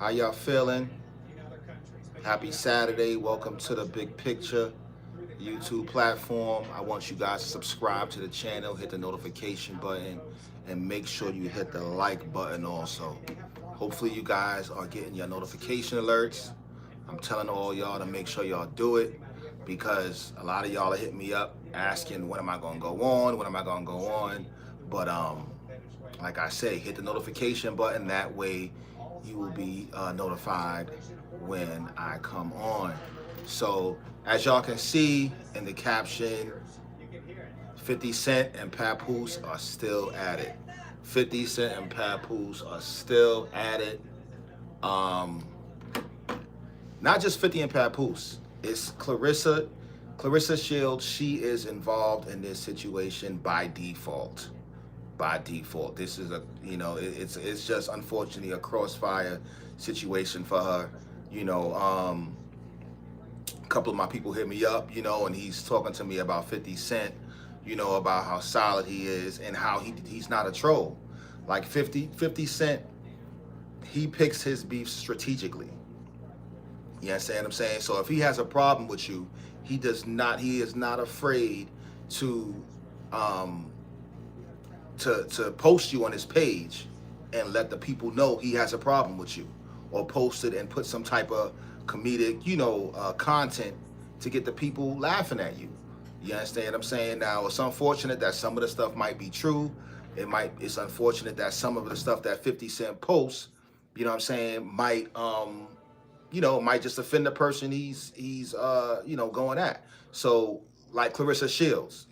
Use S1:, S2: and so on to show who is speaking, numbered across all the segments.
S1: How y'all feeling? Happy Saturday. Welcome to the Big Picture YouTube platform. I want you guys to subscribe to the channel, hit the notification button, and make sure you hit the like button also. Hopefully you guys are getting your notification alerts. I'm telling all y'all to make sure y'all do it because a lot of y'all are hitting me up asking when am I gonna go on, when am I gonna go on. But like I say, hit the notification button. That way you will be notified when I come on. So as y'all can see in the caption, 50 Cent and Papoose are still at it. 50 Cent and Papoose are still at it. Um, Not just 50 and Papoose. It's Clarissa. Clarissa Shields, she is involved in this situation by default. By default. This is it's just unfortunately a crossfire situation for her. A couple of my people hit me up, and he's talking to me about 50 Cent, about how solid he is and how he's not a troll. Like 50 Cent, he picks his beef strategically. You understand what I'm saying? So if he has a problem with you, he is not afraid to to post you on his page and let the people know he has a problem with you, or post it and put some type of comedic, content to get the people laughing at you. You understand what I'm saying? Now, it's unfortunate that some of the stuff might be true. It's unfortunate that some of the stuff that 50 Cent posts, might just offend the person he's going at. So like Clarissa Shields,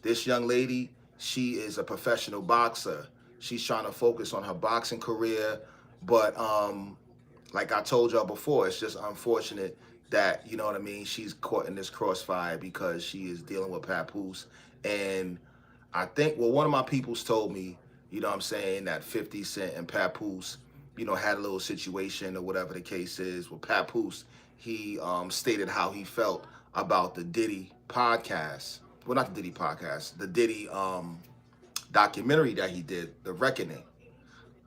S1: this young lady, she is a professional boxer. She's trying to focus on her boxing career, but like I told y'all before, it's just unfortunate that, she's caught in this crossfire because she is dealing with Papoose. And I think, one of my peoples told me, that 50 Cent and Papoose, had a little situation or whatever the case is. With Papoose, he stated how he felt about the Diddy podcast. Well, not the Diddy podcast, the Diddy documentary that he did, The Reckoning.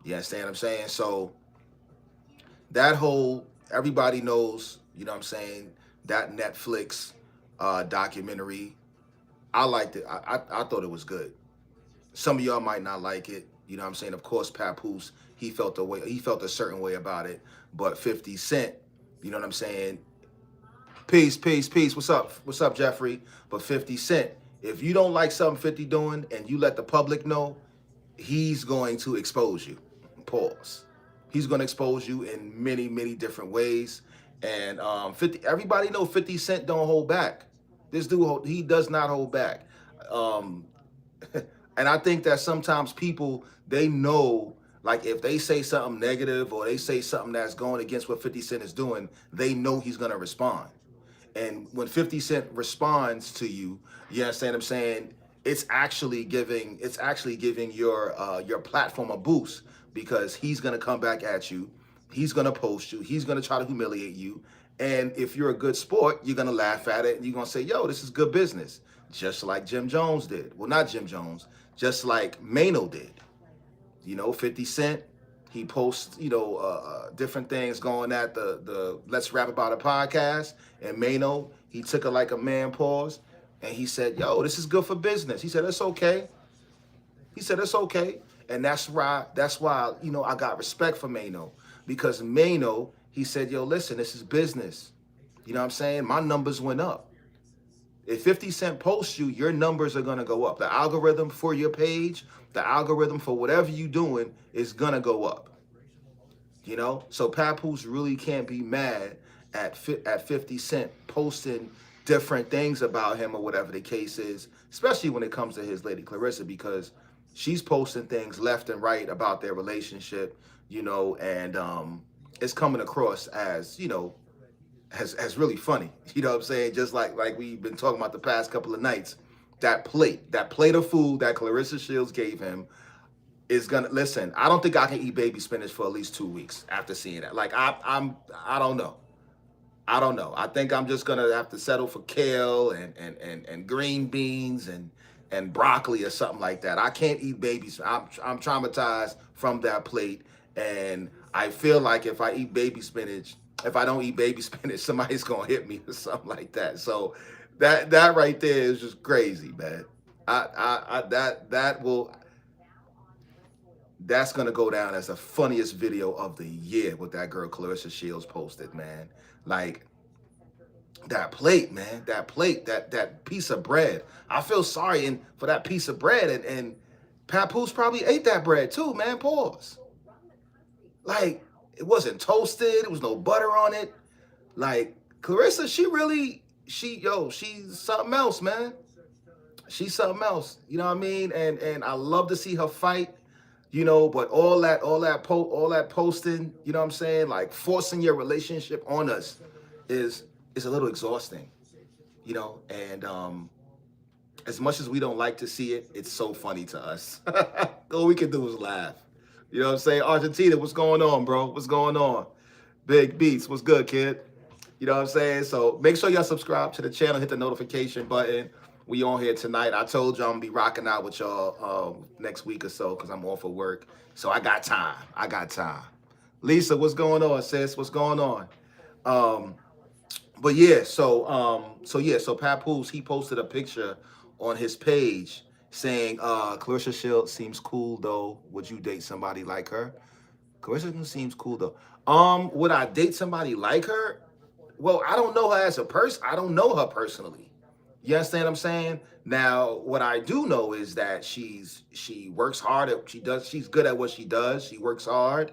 S1: You understand what I'm saying? So everybody knows, that Netflix documentary. I liked it. I thought it was good. Some of y'all might not like it. Of course, Papoose, he felt a certain way about it. But 50 Cent, peace, peace, peace. What's up, Jeffrey? But 50 Cent, if you don't like something 50 doing and you let the public know, he's going to expose you. Pause. He's going to expose you in many, many different ways. And everybody know 50 Cent don't hold back. This dude, he does not hold back. And I think that sometimes people, they know, like if they say something negative or they say something that's going against what 50 Cent is doing, they know he's going to respond. And when 50 Cent responds to you, you understand what I'm saying? It's actually giving your platform a boost, because he's going to come back at you. He's going to post you. He's going to try to humiliate you. And if you're a good sport, you're going to laugh at it and you're going to say, yo, this is good business. Just like Jim Jones did. Well, not Jim Jones, just like Mano did. 50 Cent, he posts, different things going at the Let's Rap About It podcast. And Mano, he took it like a man pause. And he said, yo, this is good for business. He said, it's okay. And that's why, I got respect for Mano. Because Mano, he said, yo, listen, this is business. You know what I'm saying? My numbers went up. If 50 Cent posts you, your numbers are going to go up. The algorithm for your page, the algorithm for whatever you're doing is going to go up. So Papoose really can't be mad at 50 Cent posting different things about him or whatever the case is, especially when it comes to his lady Clarissa, because she's posting things left and right about their relationship, and it's coming across as, as really funny. You know what I'm saying? Just like we've been talking about the past couple of nights, that plate of food that Clarissa Shields gave him is gonna, listen, I don't think I can eat baby spinach for at least 2 weeks after seeing that. Like I don't know. I think I'm just gonna have to settle for kale and green beans and broccoli or something like that. I can't eat babies. I'm traumatized from that plate. And I feel like if I eat baby spinach, if I don't eat baby spinach, somebody's gonna hit me or something like that. So that right there is just crazy, man. I that will that's gonna go down as the funniest video of the year with that girl Clarissa Shields posted, man. Like that plate, man, that plate, that piece of bread. I feel sorry and for that piece of bread, and Papoose probably ate that bread too, man. Pause. Like it wasn't toasted, there was no butter on it. Like Clarissa, she's something else, man. She's something else. You know what I mean? And I love to see her fight. But all that posting, you know what I'm saying? Like forcing your relationship on us is a little exhausting, and as much as we don't like to see it, it's so funny to us. All we can do is laugh. You know what I'm saying? Argentina, what's going on, bro? What's going on? Big Beats, what's good, kid? You know what I'm saying? So make sure y'all subscribe to the channel, hit the notification button. We on here tonight. I told y'all I'm gonna be rocking out with y'all next week or so because I'm off of work. So I got time. Lisa, what's going on, sis? What's going on? But yeah, so Papoose, he posted a picture on his page saying, Clarissa Shields seems cool though. Would you date somebody like her? Clarissa seems cool though. Would I date somebody like her? Well, I don't know her as a person. I don't know her personally. You understand what I'm saying? Now, what I do know is that she works hard she's good at what she does. She works hard.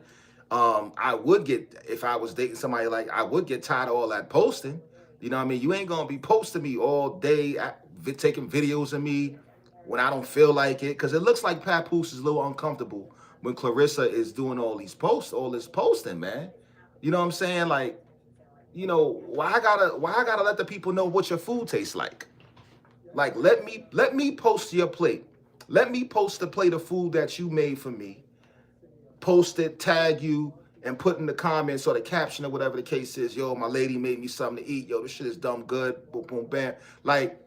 S1: I would get, if I was dating somebody, like, I would get tired of all that posting. You know what I mean? You ain't gonna be posting me all day, taking videos of me when I don't feel like it. Because it looks like Papoose is a little uncomfortable when Clarissa is doing all this posting, man. You know what I'm saying? Like, why I gotta let the people know what your food tastes like? Like, let me post your plate. Let me post the plate of food that you made for me. Post it, tag you, and put in the comments or the caption or whatever the case is. Yo, my lady made me something to eat. Yo, this shit is dumb good. Boom, boom, bam. Like,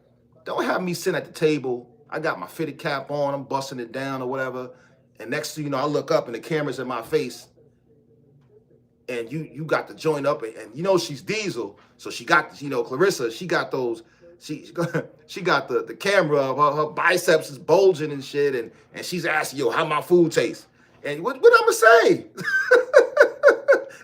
S1: don't have me sitting at the table. I got my fitted cap on. I'm busting it down or whatever. And next thing you know, I look up and the camera's in my face. And you got the joint up, and she's Diesel, so she got, Clarissa, she got those, she got the camera up, her biceps is bulging and shit, and she's asking, yo, how my food tastes? And what I'm gonna say?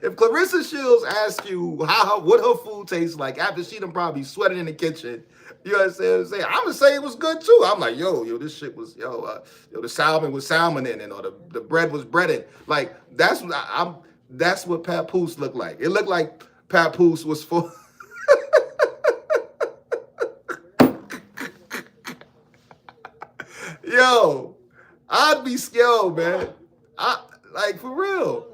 S1: If Clarissa Shields asks you what her food tastes like after she done probably sweated in the kitchen, you understand what I'm saying? I'm gonna say it was good too. I'm like, yo, this shit was, the salmon was salmon in it, or the bread was breaded. Like, that's what Papoose looked like. It looked like Papoose was for. Yo, I'd be scared, man. Like, for real.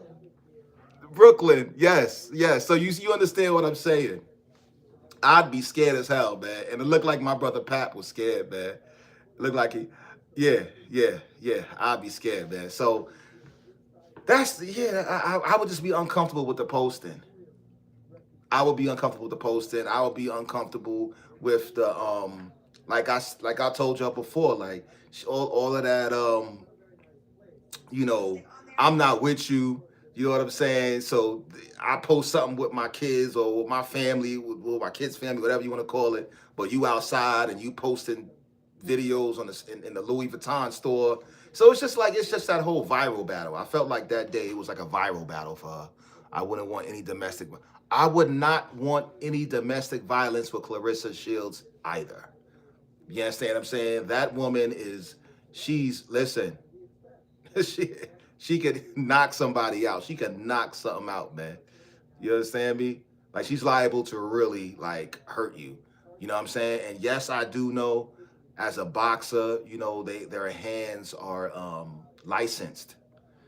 S1: Brooklyn, yes. So you understand what I'm saying? I'd be scared as hell, man. And it looked like my brother Pat was scared, man. It looked like yeah. I'd be scared, man. So I would just be uncomfortable with the posting. I would be uncomfortable with the posting. I would be uncomfortable with the like I told y'all before, like all of that I'm not with you. You know what I'm saying? So I post something with my kids or with my family, with my kids' family, whatever you want to call it. But you outside and you posting videos on in the Louis Vuitton store. So it's just that whole viral battle. I felt like that day it was like a viral battle for her. I wouldn't want any domestic. I would not want any domestic violence for Clarissa Shields either. You understand what I'm saying? That woman listen, she could knock somebody out. She could knock something out, man. You understand me? Like, she's liable to really, like, hurt you. You know what I'm saying? And yes, I do know, as a boxer, their hands are licensed.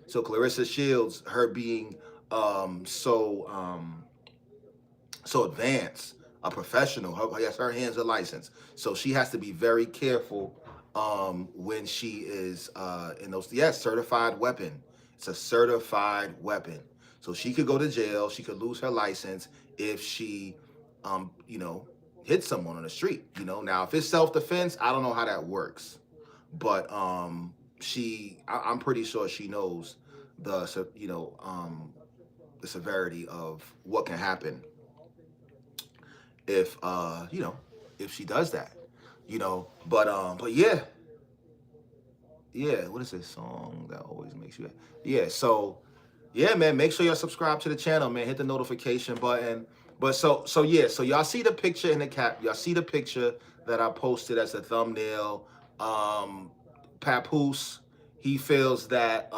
S1: So Clarissa Shields, her being so advanced, a professional, her hands are licensed. So she has to be very careful when she is in those. Yes, certified weapon. It's a certified weapon. So she could go to jail. She could lose her license if she, hit someone on the street. Now if it's self-defense, I don't know how that works, but I'm pretty sure she knows the the severity of what can happen if if she does that, but yeah, what is this song that always makes you? Yeah, so yeah, man, make sure y'all subscribe to the channel, man. Hit the notification button. But so yeah, so y'all see the picture in the cap. Y'all see the picture that I posted as a thumbnail. Papoose, he feels that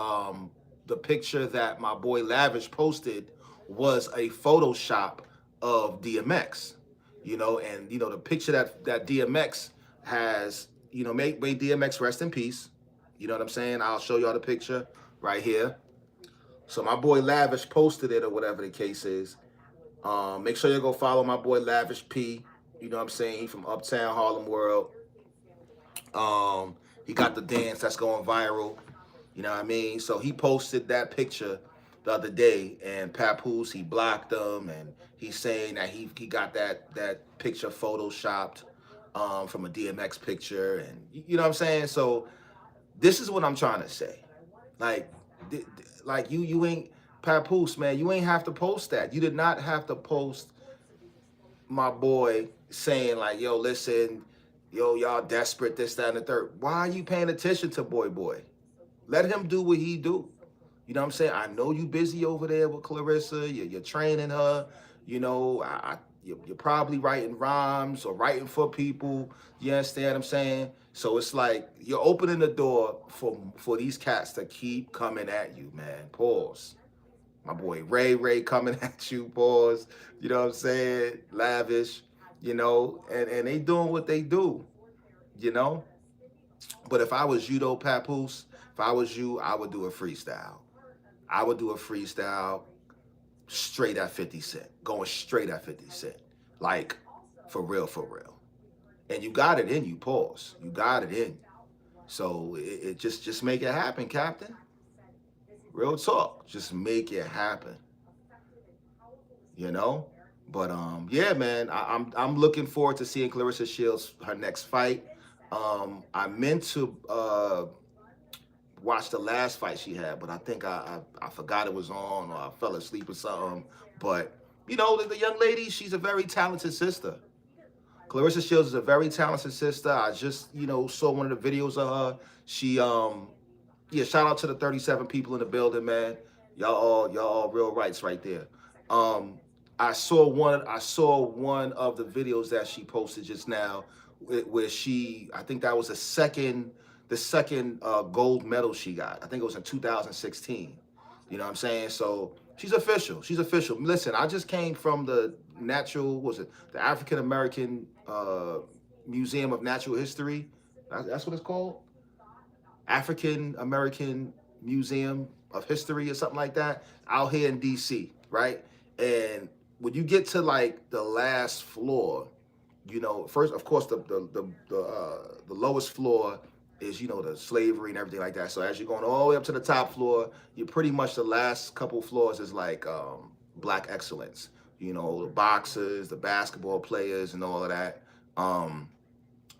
S1: the picture that my boy Lavish posted was a Photoshop of DMX. And the picture that DMX has, may DMX rest in peace. You know what I'm saying? I'll show y'all the picture right here. So my boy Lavish posted it or whatever the case is. Make sure you go follow my boy Lavish P. You know what I'm saying? He from Uptown Harlem World. He got the dance that's going viral. You know what I mean? So he posted that picture the other day, and Papoose, he blocked him, and he's saying that he got that picture photoshopped from a DMX picture, and you know what I'm saying? So this is what I'm trying to say. Like you ain't Papoose, man. You ain't have to post that. You did not have to post my boy saying like, yo, listen, yo, y'all desperate, this, that, and the third. Why are you paying attention to boy? Let him do what he do. You know what I'm saying? I know you busy over there with Clarissa. You're training her. You're probably writing rhymes or writing for people. You understand what I'm saying? So it's like you're opening the door for these cats to keep coming at you, man. Pause. My boy Ray coming at you, pause. You know what I'm saying? Lavish, and they doing what they do, But if I was you though, Papoose, if I was you, I would do a freestyle. I would do a freestyle straight at 50 Cent, going straight at 50 Cent. Like, for real. And you got it in you, pause. You got it in. So it just make it happen, Captain. Real talk. Just make it happen. But yeah, man, I'm looking forward to seeing Clarissa Shields her next fight. I meant to watch the last fight she had, but I think I forgot it was on, or I fell asleep or something. But the young lady, she's a very talented sister. Clarissa Shields is a very talented sister. I just saw one of the videos of her. She yeah, shout out to the 37 people in the building, man. Y'all all real rights right there. I saw one of the videos that she posted just now, where I think that was the second gold medal she got. I think it was in 2016. You know what I'm saying? So she's official. Listen, I just came from the the African American Museum of Natural History. That's what it's called. African American Museum of History or something like that, out here in DC, right? And when you get to like the last floor, first, of course, the lowest floor is the slavery and everything like that. So as you're going all the way up to the top floor, you're pretty much, the last couple floors is like black excellence. The boxers, the basketball players, and all of that.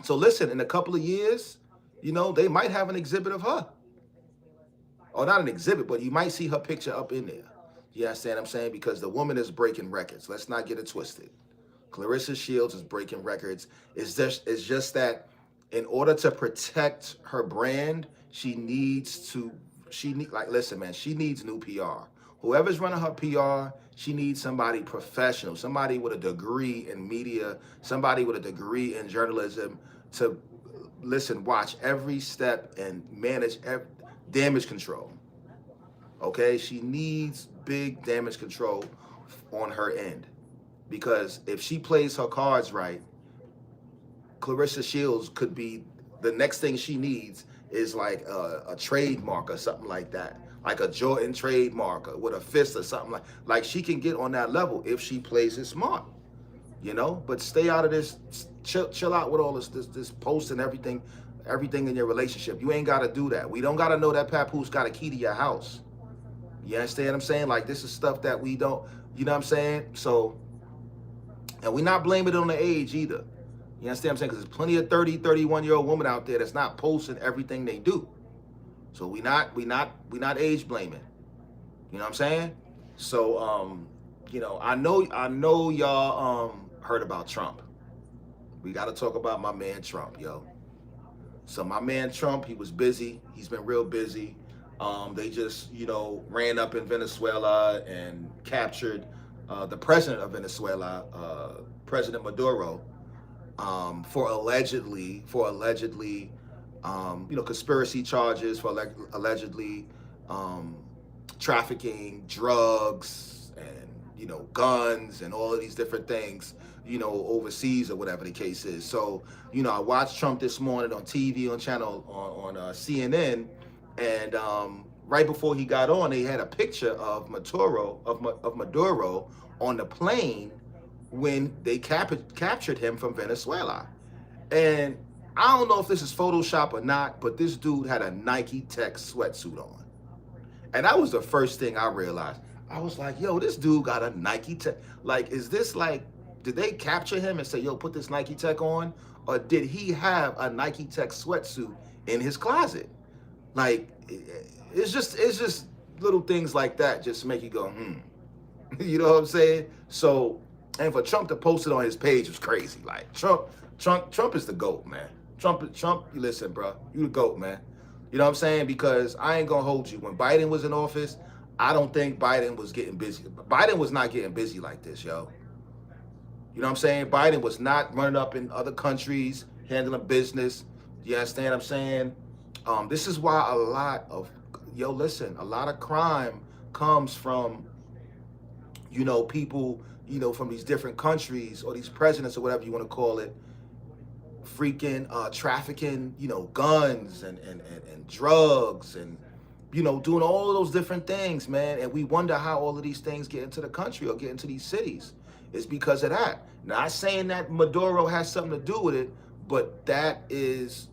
S1: So listen, in a couple of years, they might have an exhibit of her. Or not an exhibit, but you might see her picture up in there. You understand what I'm saying? Because the woman is breaking records. Let's not get it twisted. Clarissa Shields is breaking records. It's just that in order to protect her brand, listen, man, she needs new PR. Whoever's running her PR, she needs somebody professional, somebody with a degree in media, somebody with a degree in journalism to watch every step and manage damage control. Okay, she needs big damage control on her end, because if she plays her cards right, Clarissa Shields could be, the next thing she needs is like a trademark or something like that, like a Jordan trademark with a fist or something like she can get on that level if she plays it smart, But stay out of this. Chill out with all this post and everything in your relationship. You ain't got to do that. We don't got to know that Papoose got a key to your house. You understand what I'm saying? Like, this is stuff that we don't, you know what I'm saying? So, and we're not blaming it on the age either. You understand what I'm saying? Because there's plenty of 30, 31-year-old women out there that's not posting everything they do. So we not age blaming. You know what I'm saying? So, you know, I know y'all heard about Trump. We got to talk about my man Trump, yo. So my man Trump, he was busy. He's been real busy. They just, you know, ran up in Venezuela and captured the president of Venezuela, President Maduro, for allegedly, you know, conspiracy charges for allegedly um, trafficking drugs and, you know, guns and all of these different things, you know, overseas or whatever the case is. So, you know, I watched Trump this morning on TV on channel on CNN, and right before he got on, they had a picture of Maduro on the plane when they captured him from Venezuela. And I don't know if this is Photoshop or not, but this dude had a Nike Tech sweatsuit on. And that was the first thing I realized. I was like, yo, this dude got a Nike Tech. Like, is this like, did they capture him and say, yo, put this Nike Tech on? Or did he have a Nike Tech sweatsuit in his closet? Like, it's just little things like that just make you go, You know what I'm saying? So, and for Trump to post it on his page was crazy. Like, Trump is the GOAT, man. Trump, listen, bro, you the GOAT, man. You know what I'm saying? Because I ain't gonna hold you. When Biden was in office, I don't think Biden was getting busy. Biden was not getting busy like this, yo. You know what I'm saying? Biden was not running up in other countries, handling business. You understand what I'm saying? This is why a lot of crime comes from, you know, people, you know, from these different countries or these presidents or whatever you want to call it, freaking trafficking, you know, guns and drugs and, you know, doing all of those different things, man. And we wonder how all of these things get into the country or get into these cities. It's because of that. Not saying that Maduro has something to do with it, but that is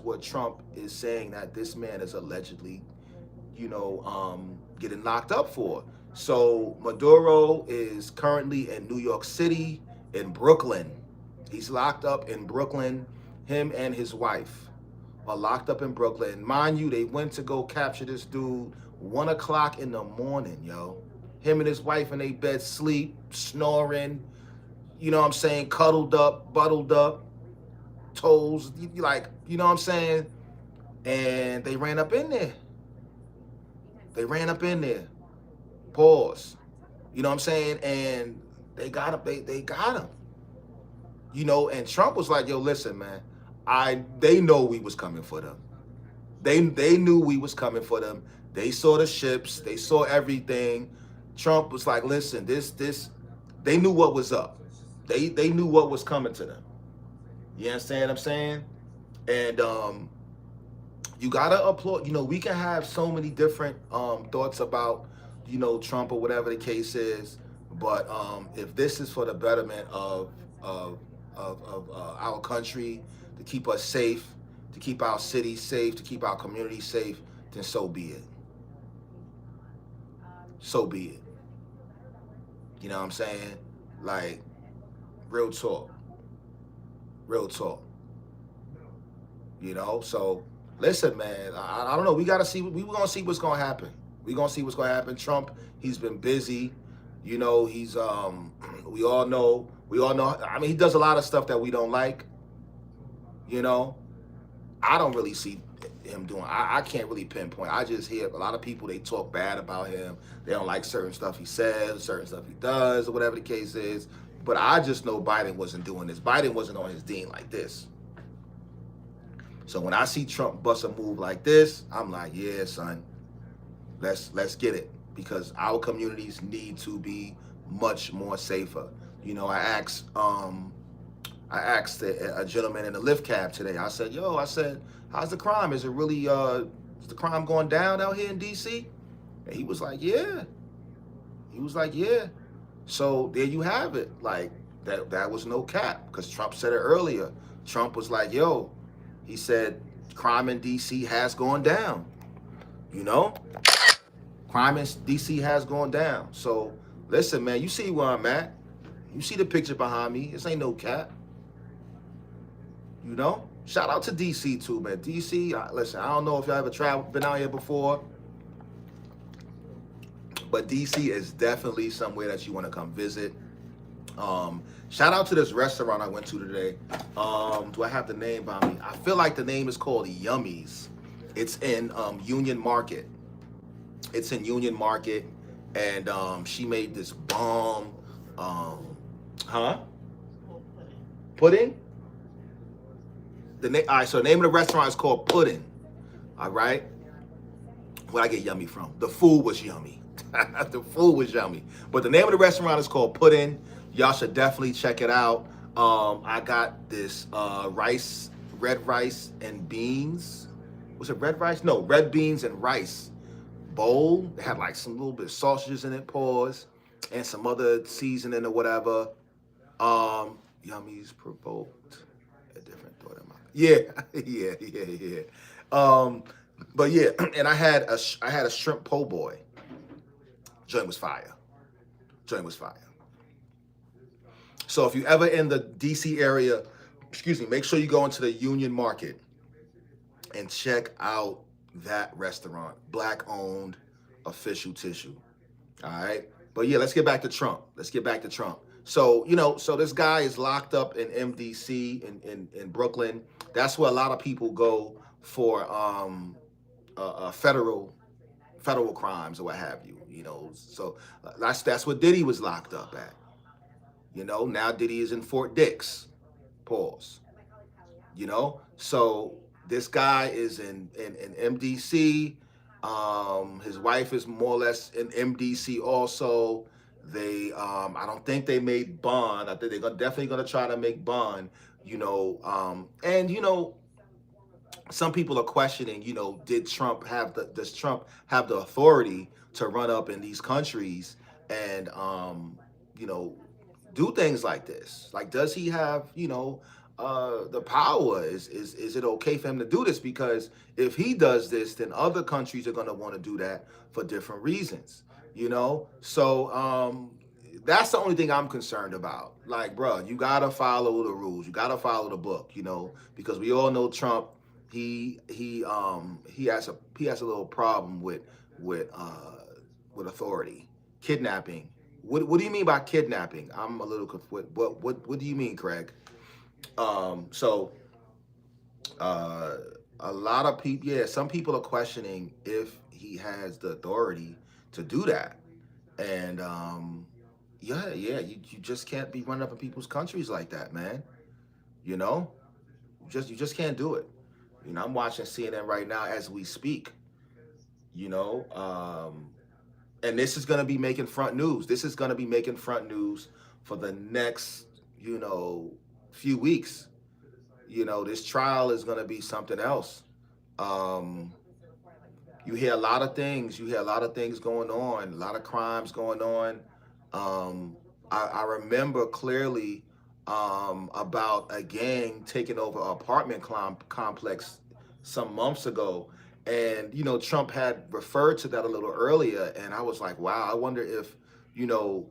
S1: what Trump is saying that this man is allegedly, you know, getting locked up for. So Maduro is currently in New York City, in Brooklyn. He's locked up in Brooklyn. Him and his wife are locked up in Brooklyn. Mind you, they went to go capture this dude 1 o'clock in the morning, yo. Him and his wife in their bed sleep, snoring, you know what I'm saying, cuddled up, buttled up, toes, like, you know what I'm saying? And they ran up in there. Pause. You know what I'm saying? And they got him. They got him. You know, and Trump was like, yo, listen, man, they know we was coming for them. They knew we was coming for them. They saw the ships. They saw everything. Trump was like, listen, they knew what was up. They knew what was coming to them. You understand what I'm saying? And you gotta applaud. You know, we can have so many different thoughts about, you know, Trump or whatever the case is, but if this is for the betterment of our country, to keep us safe, to keep our city safe, to keep our community safe, then so be it. So be it. You know what I'm saying? Like, real talk. Real talk. You know, so listen, man, I don't know. We gonna see what's gonna happen. We're gonna see what's gonna happen. Trump, he's been busy. You know, he's we all know. I mean, he does a lot of stuff that we don't like. You know, I don't really see him doing. I can't really pinpoint. I just hear a lot of people, they talk bad about him. They don't like certain stuff he says, certain stuff he does, or whatever the case is. But I just know Biden wasn't doing this. Biden wasn't on his dean like this. So when I see Trump bust a move like this, I'm like, yeah, son, let's get it, because our communities need to be much more safer. You know, I asked a gentleman in the lift cab today. I said, how's the crime? Is it really is the crime going down out here in DC? And he was like, yeah. So there you have it. Like, that was no cap, because Trump said it earlier. Trump was like, yo, he said crime in DC has gone down. You know? Crime in DC has gone down. So listen, man, you see where I'm at. You see the picture behind me. This ain't no cap. You know? Shout out to DC too, man. DC, listen, I don't know if y'all ever been out here before. But DC is definitely somewhere that you want to come visit. Shout out to this restaurant I went to today. Do I have the name by me? I feel like the name is called Yummies. It's in Union Market. It's in Union Market, and she made this bomb. Huh? Pudding? All right, so the name of the restaurant is called Pudding. All right? Where'd I get yummy from? The food was yummy. The food was yummy. But the name of the restaurant is called Pudding. Y'all should definitely check it out. I got this red rice and beans. Was it red rice? No, red beans and rice bowl. It had like some little bit of sausages in it, pause, and some other seasoning or whatever. Yummies provoked a different thought in my yeah. But yeah, and I had a shrimp po' boy. Joint was fire. So if you ever in the DC area, make sure you go into the Union Market and check out that restaurant. Black owned, official tissue. All right. But yeah, let's get back to Trump. So, so this guy is locked up in MDC in Brooklyn. That's where a lot of people go for federal crimes or what have you. So that's what Diddy was locked up at. Now Diddy is in Fort Dix. Pause. So this guy is in MDC. His wife is more or less in MDC also. They I don't think they made bond. I think they're definitely gonna try to make bond. And some people are questioning, does Trump have the authority to run up in these countries and do things like this? Like, does he have the power? Is it okay for him to do this? Because if he does this, then other countries are going to want to do that for different reasons. So that's the only thing I'm concerned about. Like, bro, you gotta follow the rules. You gotta follow the book. Because we all know Trump. He has a little problem with authority, kidnapping. What do you mean by kidnapping? I'm a little confused. What do you mean, Craig? So a lot of people, some people are questioning if he has the authority to do that, and you just can't be running up in people's countries like that, man. You just can't do it. I'm watching CNN right now as we speak. And this is going to be making front news. This is going to be making front news for the next, few weeks. This trial is going to be something else. You hear a lot of things. Going on, a lot of crimes going on. I remember clearly about a gang taking over an apartment complex some months ago. And, Trump had referred to that a little earlier. And I was like, wow, I wonder if,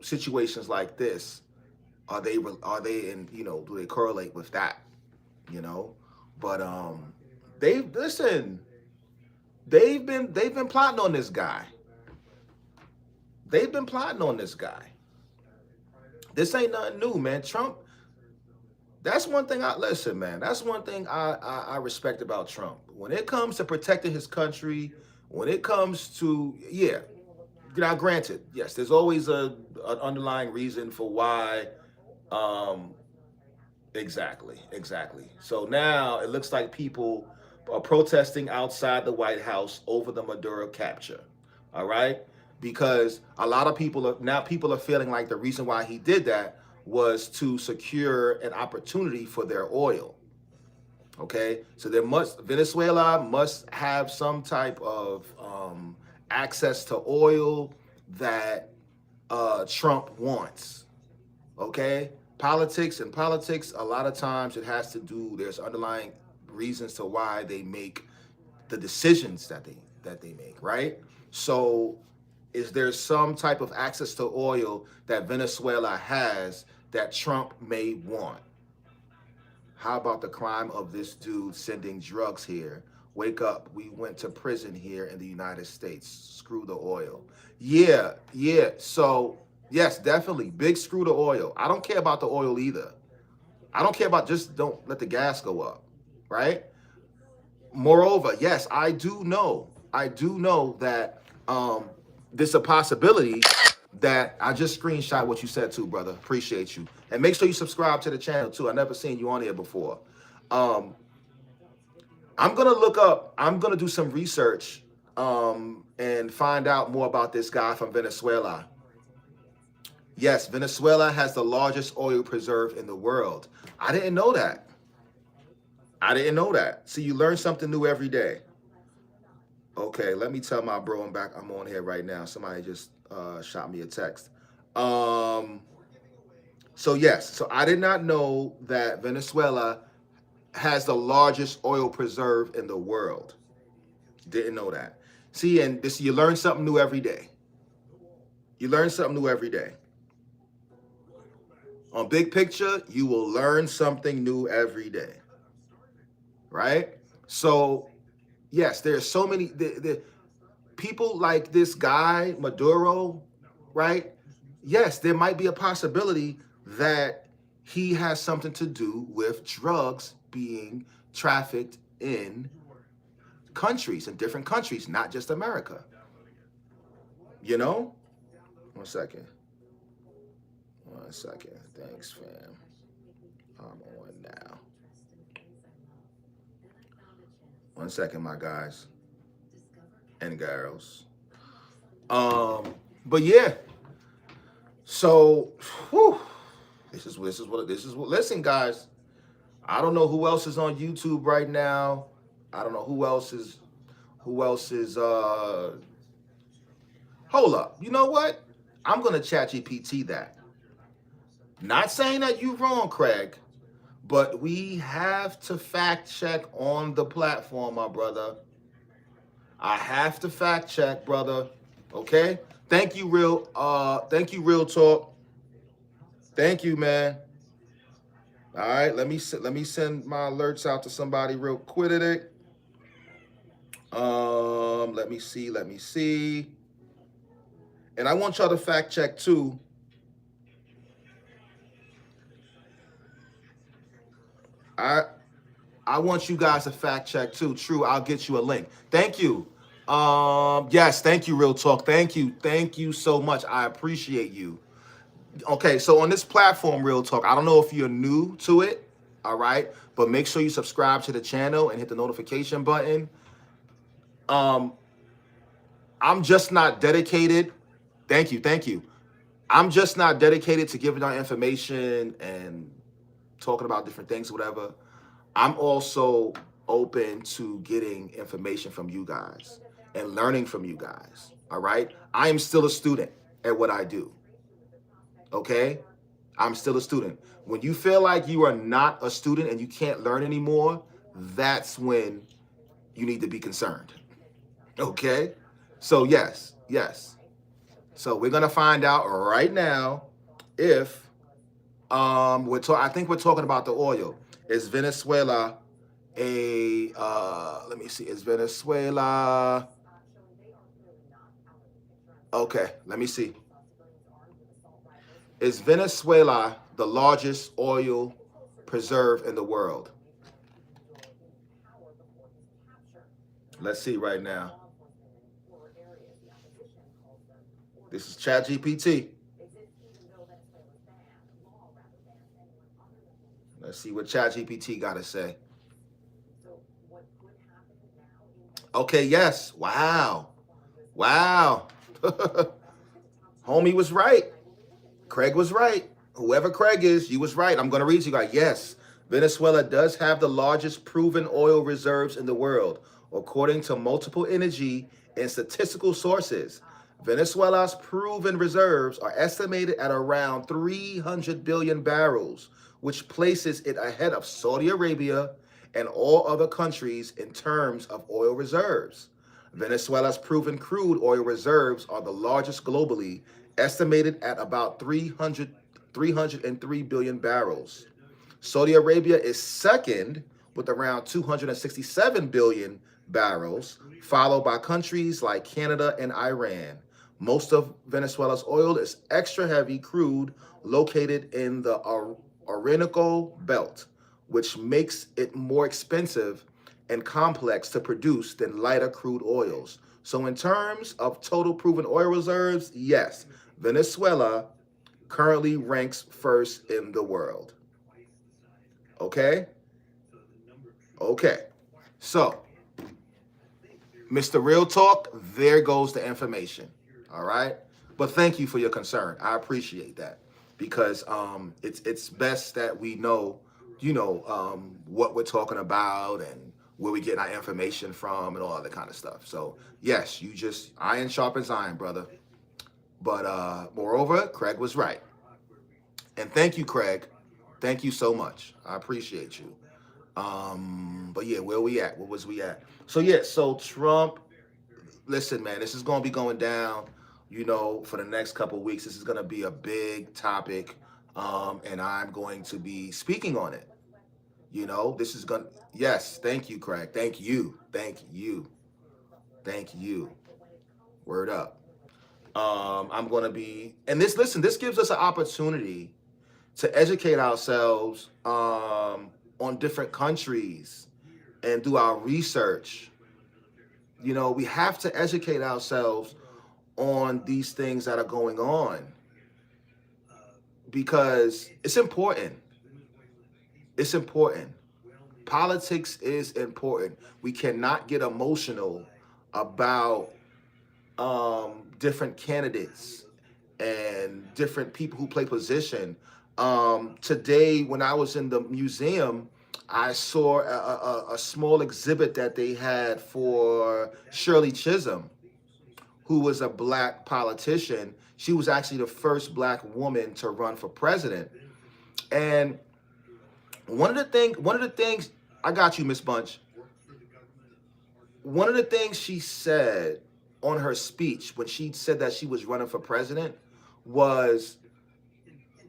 S1: situations like this, are they in, do they correlate with that, But they've been plotting on this guy. This ain't nothing new, man. Trump, that's one thing that's one thing I respect about Trump. When it comes to protecting his country, when it comes to, now granted, yes, there's always an underlying reason for why. Exactly. So now it looks like people are protesting outside the White House over the Maduro capture. All right? Because a lot of people are feeling like the reason why he did that was to secure an opportunity for their oil. Okay, so Venezuela must have some type of access to oil that Trump wants. Okay, politics, a lot of times it has to do, there's underlying reasons to why they make the decisions that they make, right? So is there some type of access to oil that Venezuela has that Trump may want? How about the crime of this dude sending drugs here Wake up. We went to prison here in the United States. Screw the oil. Yeah, yeah. So, yes, definitely. Big screw the oil. I don't care about the oil either. I don't care about, just don't let the gas go up, right? Moreover, yes, I do know that there's a possibility that I just screenshot what you said too, brother. Appreciate you. And make sure you subscribe to the channel too. I never seen you on here before. Um, I'm gonna do some research and find out more about this guy from Venezuela. Yes, Venezuela has the largest oil preserve in the world. I didn't know that. I didn't know that. See, you learn something new every day. Okay, let me tell my bro I'm on here right now. Somebody just shot me a text. So yes, so I did not know that Venezuela has the largest oil preserve in the world. Didn't know that. See, and this, you learn something new every day. You learn something new every day. On Big Picture, you will learn something new every day. Right? So, yes, there's so many the people like this guy, Maduro, right? Yes, there might be a possibility that he has something to do with drugs being trafficked in countries, in different countries, not just America. You know? 1 second. 1 second. Thanks, fam. I'm on now. 1 second, my guys and girls. But yeah. So, whew, this is what. Listen, guys. I don't know who else is on YouTube right now. I don't know who else is. Hold up. You know what? I'm gonna ChatGPT that. Not saying that you're wrong, Craig, but we have to fact check on the platform, my brother. I have to fact check, brother. Okay? Thank you, Real Talk. Thank you, man. All right, let me send my alerts out to somebody real quick. Let me see. And I want y'all to fact check too. I want you guys to fact check too. True, I'll get you a link. Thank you. Yes, thank you, Real Talk. Thank you so much. I appreciate you. Okay, so on this platform, Real Talk, I don't know if you're new to it, all right, but make sure you subscribe to the channel and hit the notification button. I'm just not dedicated. Thank you. I'm just not dedicated to giving out information and talking about different things, whatever. I'm also open to getting information from you guys and learning from you guys, all right? I am still a student at what I do, okay? I'm still a student. When you feel like you are not a student and you can't learn anymore, that's when you need to be concerned, okay? So yes. So we're gonna find out right now if I think we're talking about the oil. Is Venezuela a let me see, is Venezuela, okay, let me see. Is Venezuela the largest oil preserve in the world? Let's see right now. This is ChatGPT. Let's see what ChatGPT got to say. Okay, yes. Wow. Homie was right. Craig was right. Whoever Craig is, you was right. I'm going to read you guys. Yes, Venezuela does have the largest proven oil reserves in the world, according to multiple energy and statistical sources. Venezuela's proven reserves are estimated at around 300 billion barrels, which places it ahead of Saudi Arabia and all other countries in terms of oil reserves. Venezuela's proven crude oil reserves are the largest globally, estimated at about 303 billion barrels. Saudi Arabia is second with around 267 billion barrels, followed by countries like Canada and Iran. Most of Venezuela's oil is extra heavy crude located in the Orinoco Belt, which makes it more expensive and complex to produce than lighter crude oils. So in terms of total proven oil reserves, yes, Venezuela currently ranks first in the world. Okay? Okay. So, Mr. Real Talk, there goes the information. All right? But thank you for your concern. I appreciate that because it's best that we know, what we're talking about and where we get our information from and all that kind of stuff. So, yes, you just iron sharpens iron, brother. But moreover, Craig was right. And thank you, Craig. Thank you so much. I appreciate you. But yeah, where we at? Where was we at? So yeah, so Trump, listen, man, this is gonna be going down, for the next couple of weeks. This is gonna be a big topic. And I'm going to be speaking on it. This is gonna, yes, thank you, Craig. Thank you. Thank you. Thank you. Word up. I'm gonna be, and this gives us an opportunity to educate ourselves on different countries and do our research. We have to educate ourselves on these things that are going on because it's important. It's important. Politics is important. We cannot get emotional about different candidates and different people who play position. Today, when I was in the museum, I saw a small exhibit that they had for Shirley Chisholm, who was a black politician. She was actually the first black woman to run for president. And one of the things, I got you, Miss Bunch. One of the things she said on her speech when she said that she was running for president was,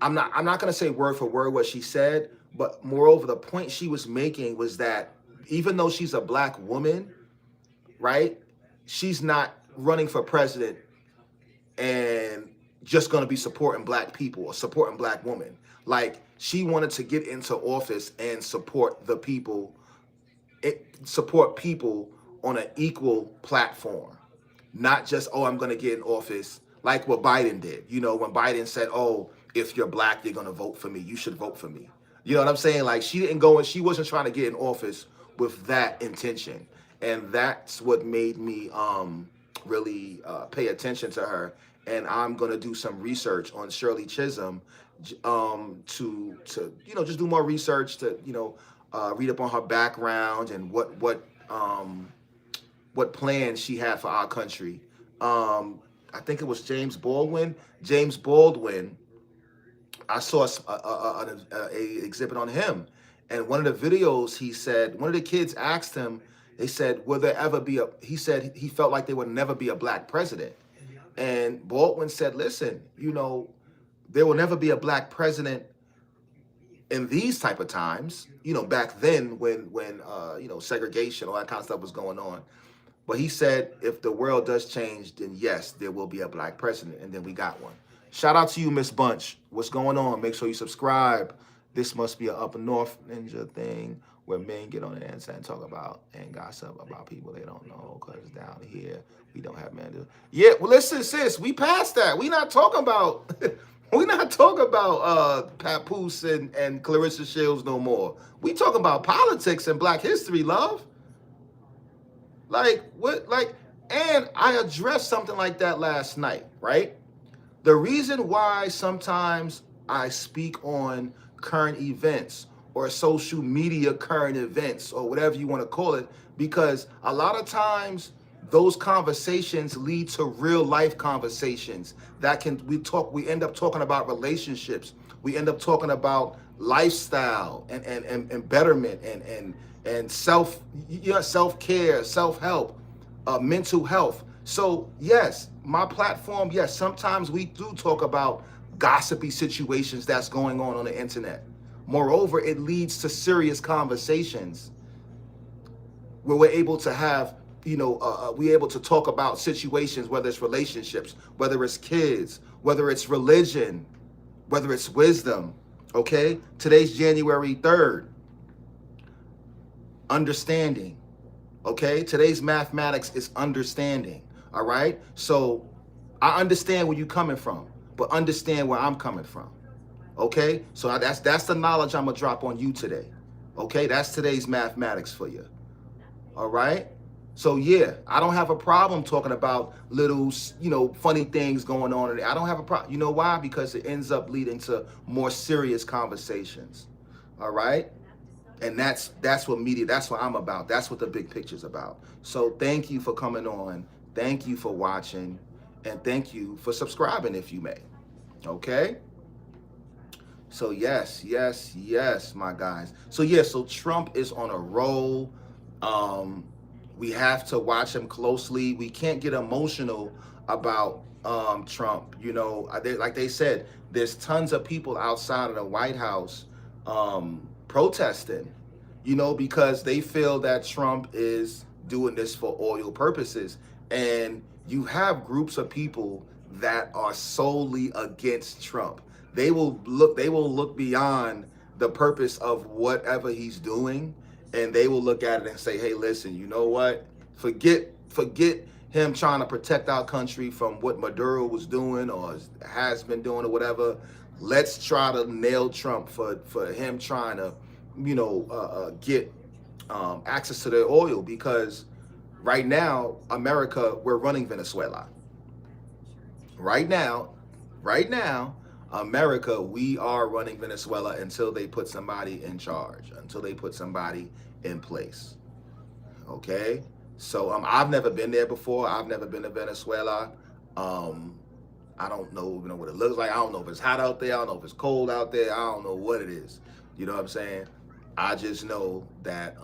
S1: I'm not going to say word for word what she said, but moreover, the point she was making was that even though she's a black woman, right, she's not running for president and just going to be supporting black people or supporting black women. Like, she wanted to get into office and support the people, support people on an equal platform, not just, oh, I'm going to get in office like what Biden did. When Biden said, oh, if you're black, you're going to vote for me. You should vote for me. You know what I'm saying? Like, she didn't go and she wasn't trying to get in office with that intention. And that's what made me really pay attention to her. And I'm going to do some research on Shirley Chisholm to just do more research to, read up on her background and what plans she had for our country. I think it was James Baldwin. James Baldwin, I saw a exhibit on him. And one of the videos, he said, one of the kids asked him, they said, will there ever be he said he felt like there would never be a black president. And Baldwin said, listen, there will never be a black president in these type of times, back then when segregation, all that kind of stuff was going on. But he said, if the world does change, then yes, there will be a black president. And then we got one. Shout out to you, Miss Bunch. What's going on? Make sure you subscribe. This must be an up north ninja thing where men get on the internet and talk about and gossip about people they don't know, because down here, we don't have men. Yeah, well, listen, sis, we passed that. We not talking about Papoose and Clarissa Shields no more. We talking about politics and black history, love. And I addressed something like that last night, right? The reason why sometimes I speak on current events or social media current events or whatever you want to call it, because a lot of times those conversations lead to real life conversations that we end up talking about relationships. We end up talking about lifestyle and betterment and self-care, self-help, mental health. So yes, my platform, yes, sometimes we do talk about gossipy situations that's going on the internet. Moreover, it leads to serious conversations where we're able to have, we're able to talk about situations, whether it's relationships, whether it's kids, whether it's religion, whether it's wisdom. Okay, today's January 3rd. Understanding. Okay, today's mathematics is understanding. All right, so I understand where you're coming from, but understand where I'm coming from. Okay, so that's the knowledge I'm gonna drop on you today. Okay, that's today's mathematics for you. All right, so yeah, I don't have a problem talking about little, funny things going on. I don't have a problem. You know why? Because it ends up leading to more serious conversations. All right. And that's what media, that's what I'm about. That's what the big picture's about. So thank you for coming on. Thank you for watching. And thank you for subscribing if you may. Okay? So yes, my guys. So yeah, so Trump is on a roll. We have to watch him closely. We can't get emotional about Trump. Like they said, there's tons of people outside of the White House protesting, because they feel that Trump is doing this for oil purposes. And you have groups of people that are solely against Trump. They will look beyond the purpose of whatever he's doing, and they will look at it and say, hey, listen, you know what? Forget him trying to protect our country from what Maduro was doing or has been doing or whatever. Let's try to nail Trump for him trying to, get access to their oil, because right now, America, we're running Venezuela. Right now, America, we are running Venezuela until they put somebody in charge, until they put somebody in place. Okay? So I've never been there before. I've never been to Venezuela. I don't know, what it looks like. I don't know if it's hot out there. I don't know if it's cold out there. I don't know what it is. You know what I'm saying? I just know that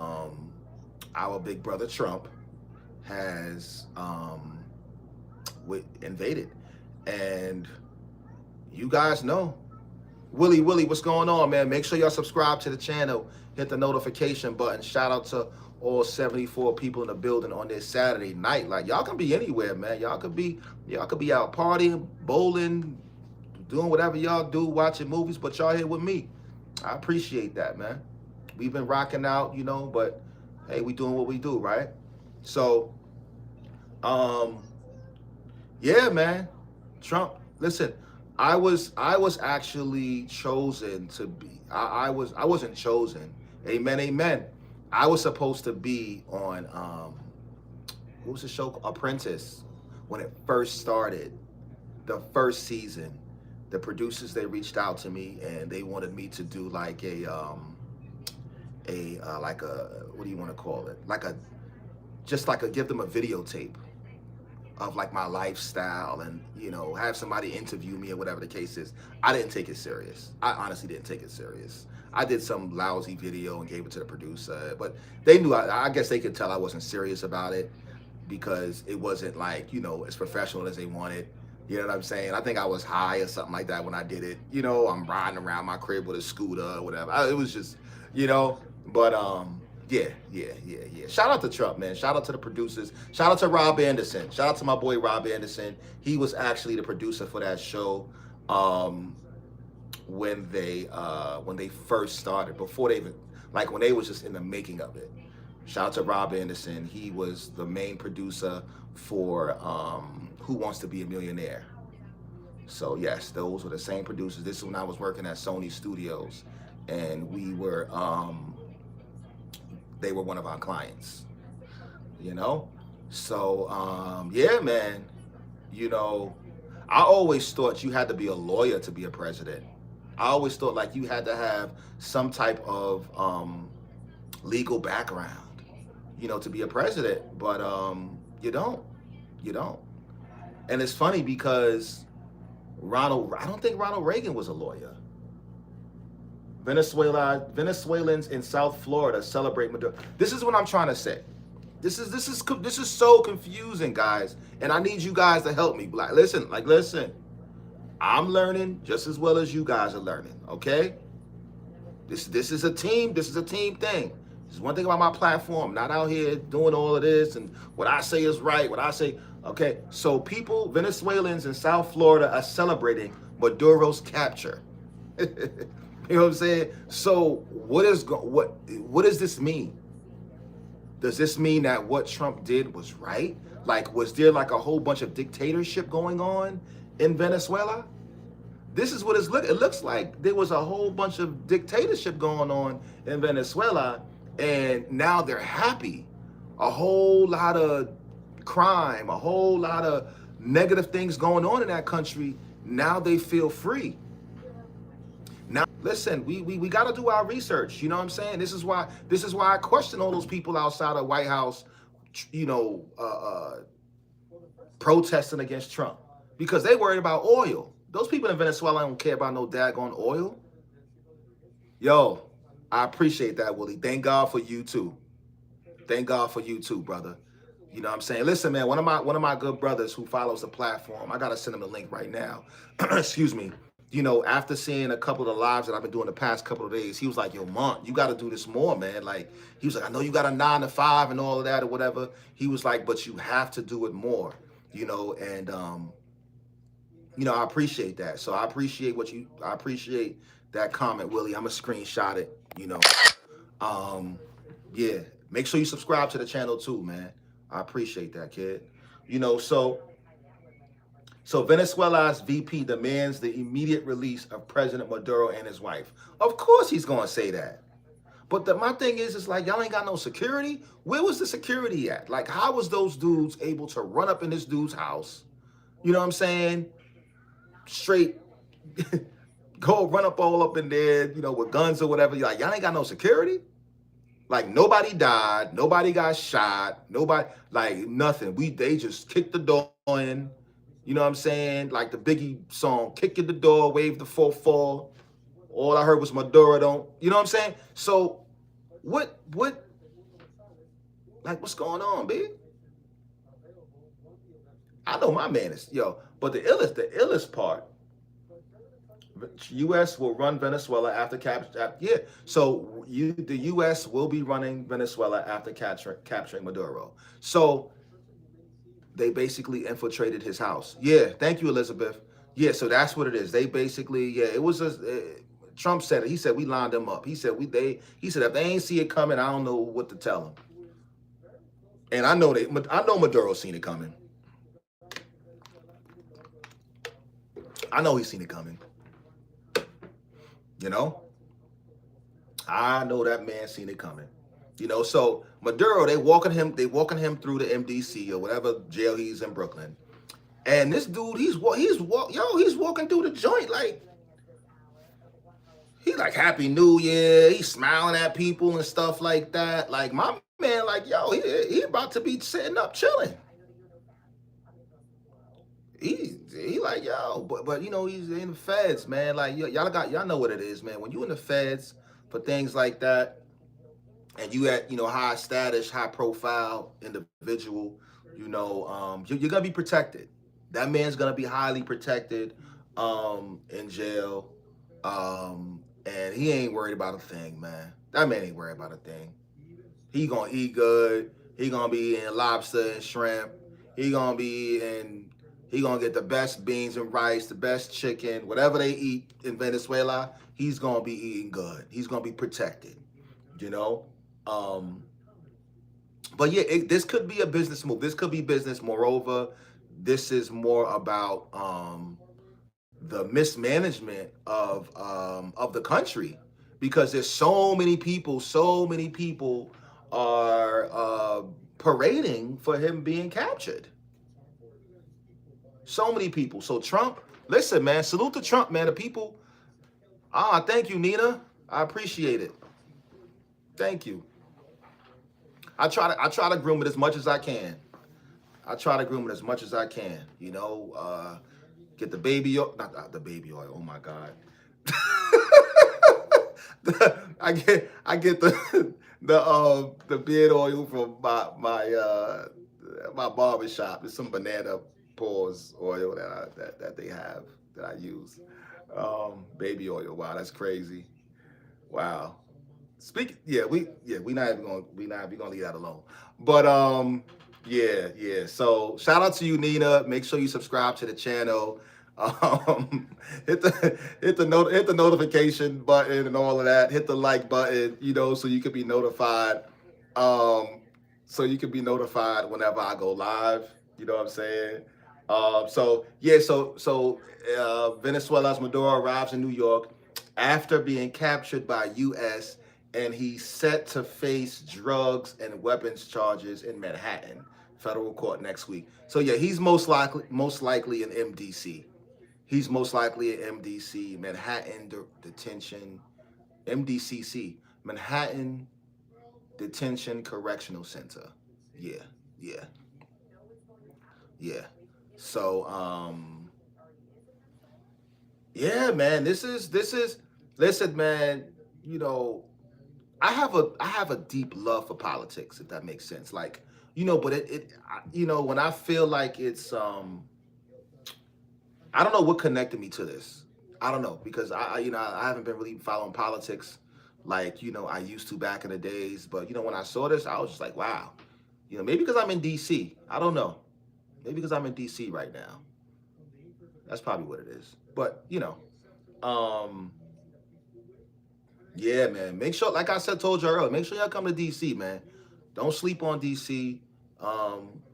S1: our big brother Trump has invaded. And you guys know. Willie, what's going on, man? Make sure y'all subscribe to the channel. Hit the notification button. Shout out to all 74 people in the building on this Saturday night. Like, y'all can be anywhere, man. Y'all could be out partying, bowling, doing whatever y'all do, watching movies, but y'all here with me. I appreciate that, man. We've been rocking out, but hey, we doing what we do, right? So, yeah, man. Trump, listen, I was actually chosen to be. I wasn't chosen. Amen. I was supposed to be on what was the show? Apprentice, when it first started, the first season. The producers, they reached out to me and they wanted me to do like a what do you want to call it? Give them a videotape of like my lifestyle and, have somebody interview me or whatever the case is. I didn't take it serious. I honestly didn't take it serious. I did some lousy video and gave it to the producer, but they knew, I guess they could tell I wasn't serious about it, because it wasn't like, as professional as they wanted. You know what I'm saying? I think I was high or something like that when I did it. I'm riding around my crib with a scooter or whatever. It was just, but yeah. Shout out to Trump, man. Shout out to the producers. Shout out to Rob Anderson. Shout out to my boy Rob Anderson. He was actually the producer for that show when they first started, before they even, like when they was just in the making of it. Shout out to Rob Anderson. He was the main producer for Who Wants to Be a Millionaire. So yes, those were the same producers. This is when I was working at Sony Studios, and we were they were one of our clients. So yeah, man. I always thought you had to be a lawyer to be a president. I always thought like you had to have some type of legal background, to be a president, but you don't. And it's funny because I don't think Ronald Reagan was a lawyer. Venezuelans in South Florida celebrate Maduro. This is what I'm trying to say. This is so confusing, guys, and I need you guys to help me. Listen. I'm learning just as well as you guys are learning. Okay. This is a team. This is a team thing. There's one thing about my platform. I'm not out here doing all of this and what I say is right, what I say. Okay, so people, Venezuelans in South Florida are celebrating Maduro's capture. You know what I'm saying? So what does this mean? Does this mean that what Trump did was right? Like, was there like a whole bunch of dictatorship going on in Venezuela? This is what it looks like. There was a whole bunch of dictatorship going on in Venezuela, and now they're happy. A whole lot of crime, a whole lot of negative things going on in that country. Now they feel free. Now, listen, we got to do our research. You know what I'm saying? This is why I question all those people outside the White House, you know, protesting against Trump because they worried about oil. Those people in Venezuela don't care about no daggone oil. Yo, I appreciate that, Willie. Thank God for you too. Thank God for you too, brother. You know what I'm saying? Listen, man, one of my good brothers who follows the platform, I gotta send him the link right now. Excuse me. You know, after seeing a couple of the lives that I've been doing the past couple of days, he was like, yo, Mont, you gotta do this more, man. Like, he was like, I know you got a 9 to 5 and all of that or whatever. He was like, but you have to do it more, you know, and you know, I appreciate that. So I appreciate that comment, Willie. I'm gonna screenshot it, you know. Yeah, make sure you subscribe to the channel too, man. I appreciate that, kid. You know, so Venezuela's VP demands the immediate release of President Maduro and his wife. Of course he's gonna say that. But my thing is like, y'all ain't got no security. Where was the security at? Like, how was those dudes able to run up in this dude's house? You know what I'm saying? Straight go run up all up in there, you know, with guns or whatever. You're like, y'all ain't got no security? Like, nobody died, nobody got shot, nobody, like, nothing. They just kicked the door in, you know what I'm saying? Like the Biggie song, kick in the door, wave the 4-4. All I heard was Maduro don't, you know what I'm saying? So, like, what's going on, B? I know my man is, yo, but the illest part, U.S. will run Venezuela after capture. Yeah, so the U.S. will be running Venezuela after capturing Maduro. So they basically infiltrated his house. Yeah, thank you, Elizabeth. Yeah, so that's what it is. They basically, yeah, it was Trump said it. He said we lined them up. He said if they ain't see it coming, I don't know what to tell them. And I know Maduro seen it coming. I know he's seen it coming. You know, I know that man seen it coming. You know, so Maduro, they walking him through the MDC or whatever jail he's in Brooklyn, and this dude, he's walking through the joint like he's like Happy New Year. He's smiling at people and stuff like that. Like my man, like yo, he about to be sitting up chilling. He like yo, but you know he's in the feds, man. Like y'all know what it is, man. When you in the feds for things like that, and you at high status, high profile individual, you're gonna be protected. That man's gonna be highly protected, in jail, and he ain't worried about a thing, man. That man ain't worried about a thing. He gonna eat good. He gonna be eating lobster and shrimp. He gonna get the best beans and rice, the best chicken, whatever they eat in Venezuela, he's going to be eating good. He's going to be protected, you know? But yeah, this could be a business move. This could be business. Moreover, this is more about the mismanagement of the country, because there's so many people are parading for him being captured. So many people. So Trump, listen, man, salute to Trump, man. The people. Thank you, Nina. I appreciate it. Thank you. I try to groom it as much as I can. You know, get the baby oil, not the baby oil. Oh my God. I get the beard oil from my barber shop. There's some banana pause oil that they have that I use. Baby oil. Wow, that's crazy. Wow. we not even gonna leave that alone. But yeah. So shout out to you, Nina. Make sure you subscribe to the channel. Hit the notification button and all of that. Hit the like button, so you can be notified. Um, so you can be notified whenever I go live. You know what I'm saying? So yeah, Venezuela's Maduro arrives in New York after being captured by U.S. and he's set to face drugs and weapons charges in Manhattan federal court next week. So yeah, he's most likely in MDC. He's most likely in MDC, Manhattan Detention, MDCC, Manhattan Detention Correctional Center. Yeah, yeah, yeah. So yeah, man, this is listen, man, you know, I have a deep love for politics, if that makes sense. Like, but when I feel like it's I don't know what connected me to this. I don't know because I haven't been really following politics like I used to back in the days. But when I saw this, I was just like, wow. Maybe because I'm in DC. I don't know. Maybe because I'm in DC right now. That's probably what it is. But um, yeah, man. Make sure, like I said, told you earlier, make sure y'all come to DC, man. Don't sleep on DC.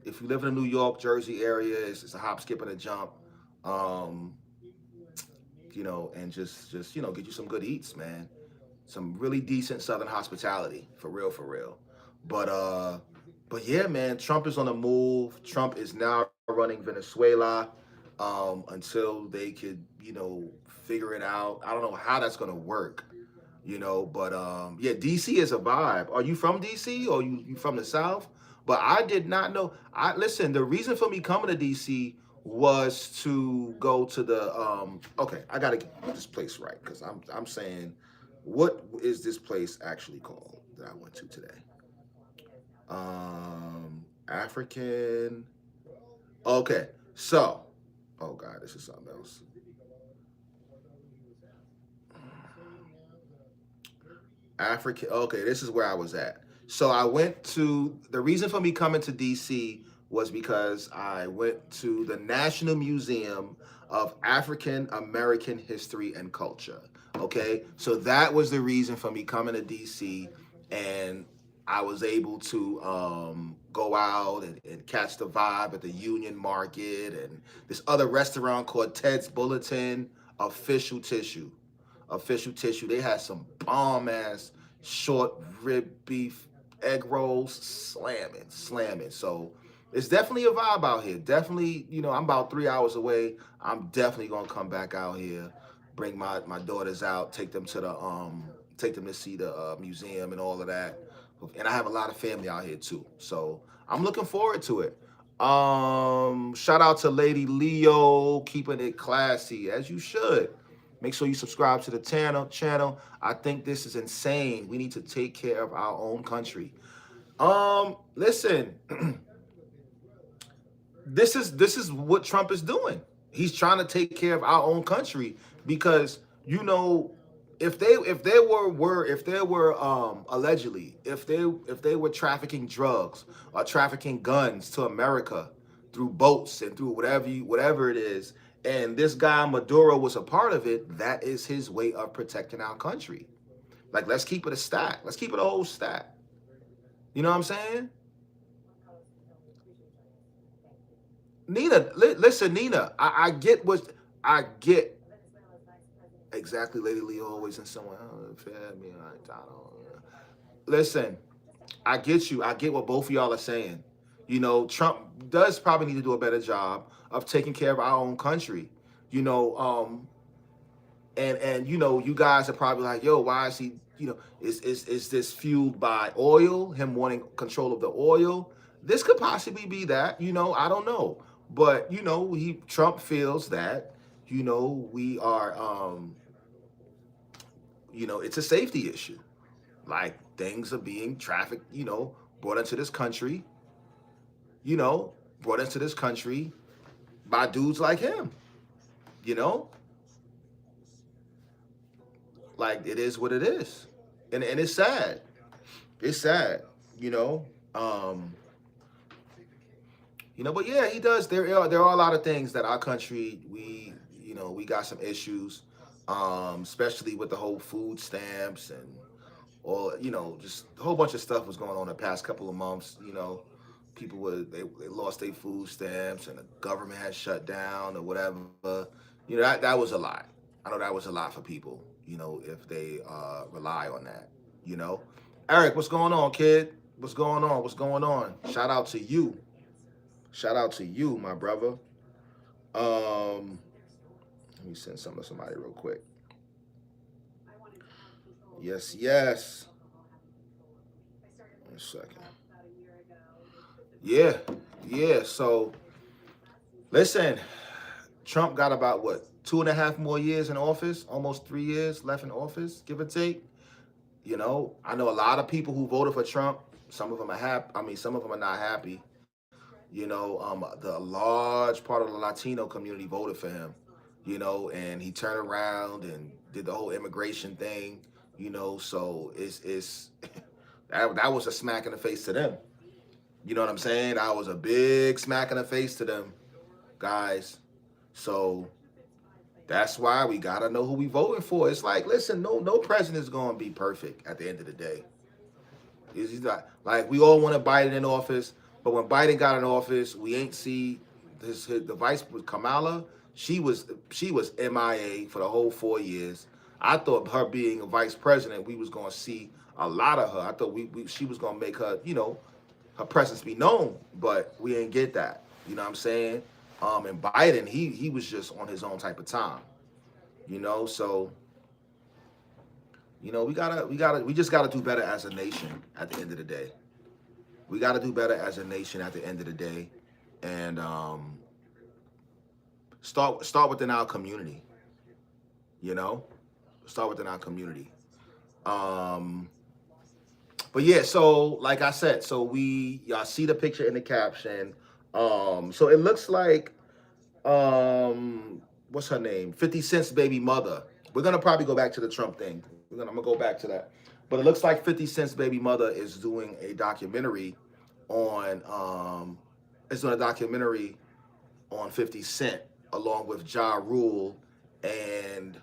S1: If you live in the New York, Jersey area, it's a hop, skip, and a jump. Um, and just get you some good eats, man. Some really decent Southern hospitality, for real, for real. But but yeah, man, Trump is on the move. Trump is now running Venezuela until they could, figure it out. I don't know how that's gonna work, but yeah, DC is a vibe. Are you from DC or you from the South? But I did not know. I listen, the reason for me coming to DC was to go to the okay, I gotta get this place right because I'm saying what is this place actually called that I went to today? African. Okay, so oh god, this is something else. African. Okay, this is where I was at. So I went to the reason for me coming to DC was because I went to the National Museum of African American History and Culture. Okay, so that was the reason for me coming to DC, and I was able to go out and catch the vibe at the Union Market and this other restaurant called Ted's Bulletin. Official tissue. They had some bomb ass short rib beef egg rolls, slamming. So it's definitely a vibe out here. Definitely, I'm about 3 hours away. I'm definitely gonna come back out here, bring my daughters out, take them to see the museum and all of that. And I have a lot of family out here too, so I'm looking forward to it. Shout out to Lady Leo, keeping it classy as you should. Make sure you subscribe to the channel. I think this is insane. We need to take care of our own country. Listen, this is what Trump is doing. He's trying to take care of our own country because if they were allegedly if they were trafficking drugs or trafficking guns to America through boats and through whatever it is, and this guy Maduro was a part of it, that is his way of protecting our country. Like, let's keep it a stack. Let's keep it a whole stack. You know what I'm saying? Nina, listen, Nina. I get what I get. Exactly, Lady Lee always in someone. Oh, fed me. I don't. Listen, I get you. I get what both of y'all are saying. Trump does probably need to do a better job of taking care of our own country. You know, and you guys are probably like, yo, why is he? Is this fueled by oil? Him wanting control of the oil? This could possibly be that. I don't know, but Trump feels that we are it's a safety issue. Like, things are being trafficked, brought into this country, you know, brought into this country by dudes like him, you know? Like, it is what it is. and it's sad. It's sad, you know. Um, but yeah, he does. There are a lot of things that our country we got some issues, especially with the whole food stamps and or just a whole bunch of stuff was going on the past couple of months. People they lost their food stamps and the government had shut down or whatever. That was a lot. I know that was a lot for people. If they rely on that. You know, Eric, what's going on, kid? What's going on? What's going on? Shout out to you. Shout out to you, my brother. Let me send something to somebody real quick. Yes, yes. One second. Yeah, yeah. So listen, Trump got about what 2.5 more years in office, almost 3 years left in office, give or take. I know a lot of people who voted for Trump. Some of them are happy. I mean, some of them are not happy. The large part of the Latino community voted for him. And he turned around and did the whole immigration thing. So it's that was a smack in the face to them. You know what I'm saying? That was a big smack in the face to them, guys. So that's why we gotta know who we voting for. It's like, listen, no president's gonna be perfect at the end of the day. He's not like we all wanted Biden in office, but when Biden got in office, we ain't see the vice was Kamala. She was MIA for the whole 4 years. I thought her being a vice president, we was gonna see a lot of her. I thought she was gonna make her, her presence be known, but we ain't get that. You know what I'm saying? And Biden, he was just on his own type of time. So we just gotta do better as a nation at the end of the day. We gotta do better as a nation at the end of the day, and start within our community. Start within our community. But yeah, so like I said, so y'all see the picture in the caption. So it looks like what's her name? 50 Cent's baby mother. We're gonna probably go back to the Trump thing. I'm gonna go back to that. But it looks like 50 Cent's baby mother is doing a documentary on 50 Cent along with Ja Rule, and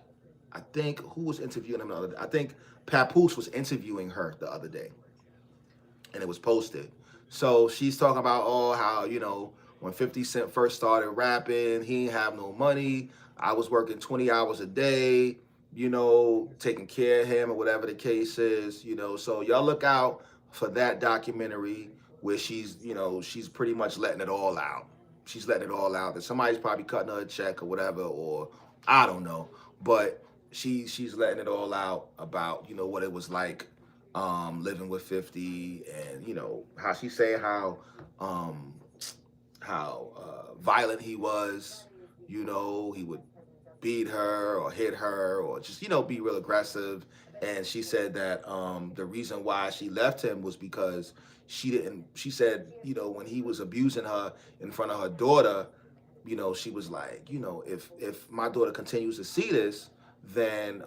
S1: I think who was interviewing him the other day? I think Papoose was interviewing her the other day, and it was posted. So she's talking about how when 50 Cent first started rapping, he didn't have no money. I was working 20 hours a day, taking care of him or whatever the case is, So y'all look out for that documentary where she's pretty much letting it all out. She's letting it all out. That somebody's probably cutting her a check or whatever, or I don't know. But she's letting it all out about, what it was like living with 50, and how she said how violent he was. He would beat her or hit her or just be real aggressive. And she said that the reason why she left him was because she said when he was abusing her in front of her daughter, she was like, if my daughter continues to see this, then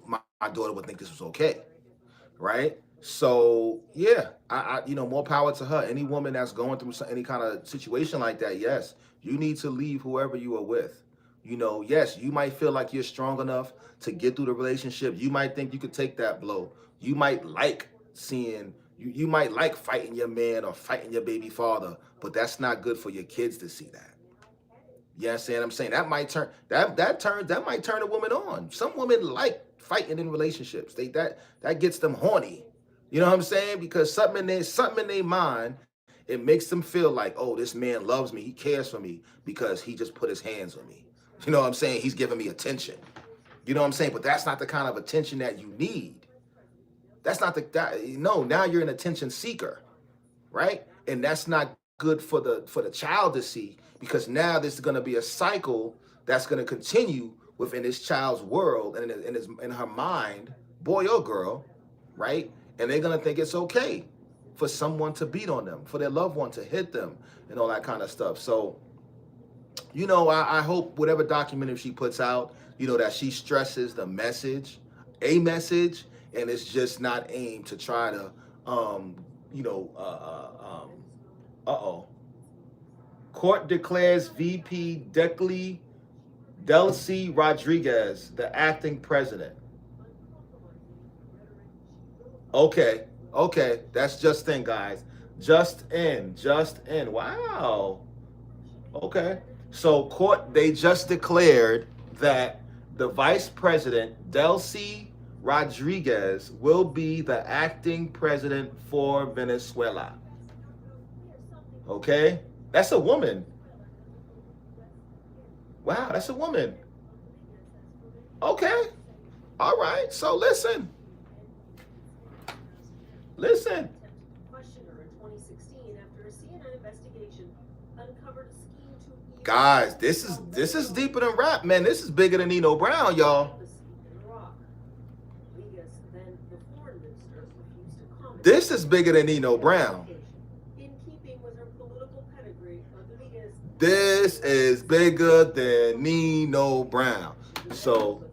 S1: my daughter would think this was okay, right? So yeah, I more power to her. Any woman that's going through any kind of situation like that, yes, you need to leave whoever you are with. Yes, you might feel like you're strong enough to get through the relationship. You might think you could take that blow. You might like seeing you might like fighting your man or fighting your baby father, but that's not good for your kids to see that. You understand what I'm saying? That might turn a woman on. Some women like fighting in relationships. That gets them horny. You know what I'm saying? Because something in their mind, it makes them feel like, oh, this man loves me. He cares for me because he just put his hands on me. You know what I'm saying? He's giving me attention. You know what I'm saying? But that's not the kind of attention that you need. That's not now you're an attention seeker, right? And that's not good for the child to see, because now this is going to be a cycle that's going to continue within this child's world and in her mind, boy or girl, right? And they're going to think it's okay for someone to beat on them, for their loved one to hit them, and all that kind of stuff. So, I hope whatever documentary she puts out, that she stresses the message a message, and it's just not aimed to try to, you know, uh-oh. Court declares VP Delcy Rodriguez the acting president. Okay, okay, that's just in, guys. Just in. Wow. Okay. So court, they just declared that the vice president, Delcy Rodriguez, will be the acting president for Venezuela. Okay? That's a woman. Wow, that's a woman. Okay. All right. So listen. Listen. Guys, this is deeper than rap, man. This is bigger than Nino Brown, y'all. This is bigger than Nino Brown. This is bigger than Nino Brown. So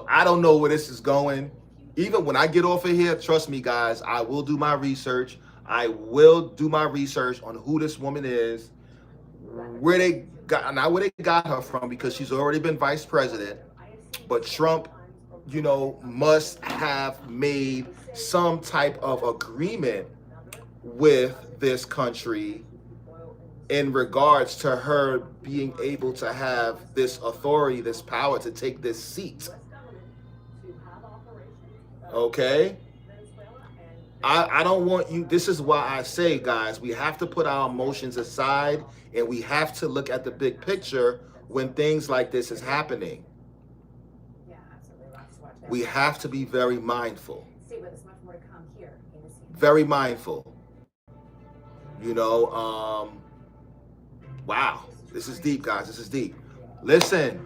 S1: I don't know where this is going. Even when I get off of here, trust me, guys, I will do my research. I will do my research on who this woman is, where they got her from, because she's already been vice president. But Trump, you know, must have made some type of agreement with this country in regards to her being able to have this authority, this power to take this seat. Okay? I don't want you, this is why I say, guys, we have to put our emotions aside and we have to look at the big picture when things like this is happening. We have to be very mindful. Very mindful. You know, wow, this is deep, guys. This is deep. Listen.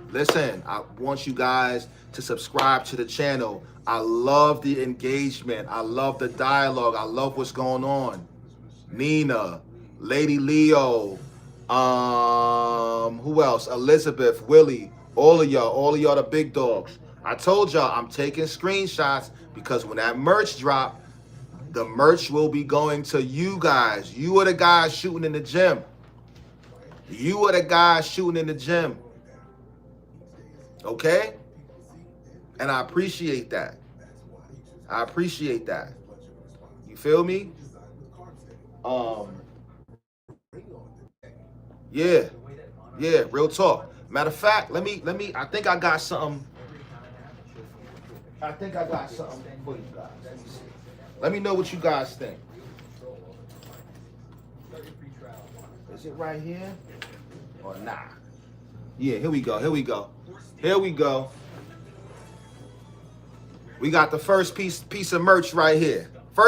S1: I want you guys to subscribe to the channel. I love the engagement. I love the dialogue. I love what's going on. Nina, Lady Leo, who else? Elizabeth, Willie, all of y'all the big dogs. I told y'all I'm taking screenshots because when that merch drop, the merch will be going to you guys. You are the guys shooting in the gym. You are the guys shooting in the gym. Okay? And I appreciate that. I appreciate that. You feel me? Yeah, real talk. Matter of fact, let me, I think I got something. I think I got something for you guys. Let me know what you guys think. Is it right here? Or nah? Yeah, here we go. We got the first piece of merch right here. I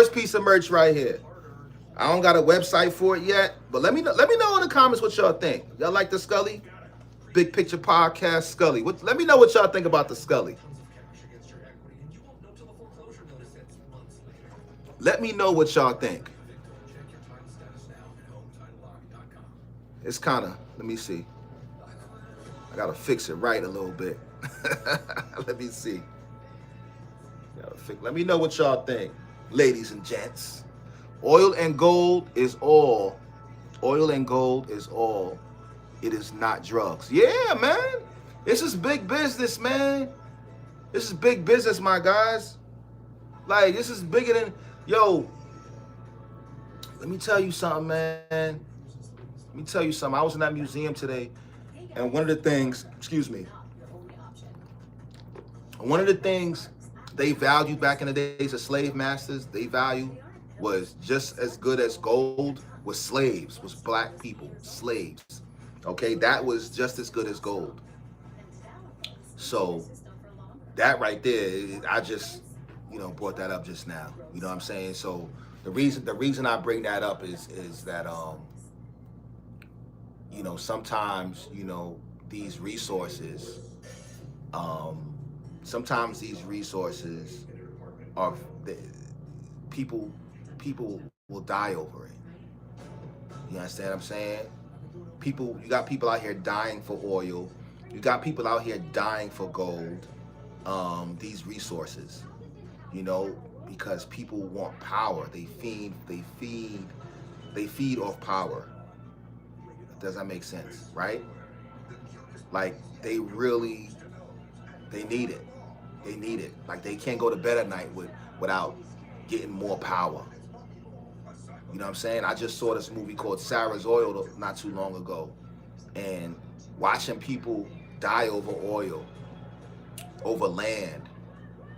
S1: don't got a website for it yet, but let me know in the comments what y'all think. Y'all like the Scully? Big Picture Podcast Scully. Let me know what y'all think about the Scully. Let me know what y'all think. It's kind of, let me see. I got to fix it right a little bit. Let me see. Let me know what y'all think, ladies and gents. Oil and gold is all. Oil and gold is all. It is not drugs. Yeah, man. This is big business, man. This is big business, my guys. Like, this is bigger than, yo, let me tell you something, man. Let me tell you something. I was in that museum today, and one of the things, one of the things they valued back in the days of slave masters, they valued was just as good as gold was slaves, was black people, slaves. Okay, that was just as good as gold. So that right there, I just, brought that up just now. You know what I'm saying? So the reason I bring that up is that sometimes these resources are people will die over it. You understand what I'm saying? You got people out here dying for oil. You got people out here dying for gold. these resources, you know, because people want power. They feed off power. Does that make sense, right? Like they need it. They need it. Like they can't go to bed at night without getting more power. You know what I'm saying? I just saw this movie called Sarah's Oil not too long ago, and watching people die over oil, over land,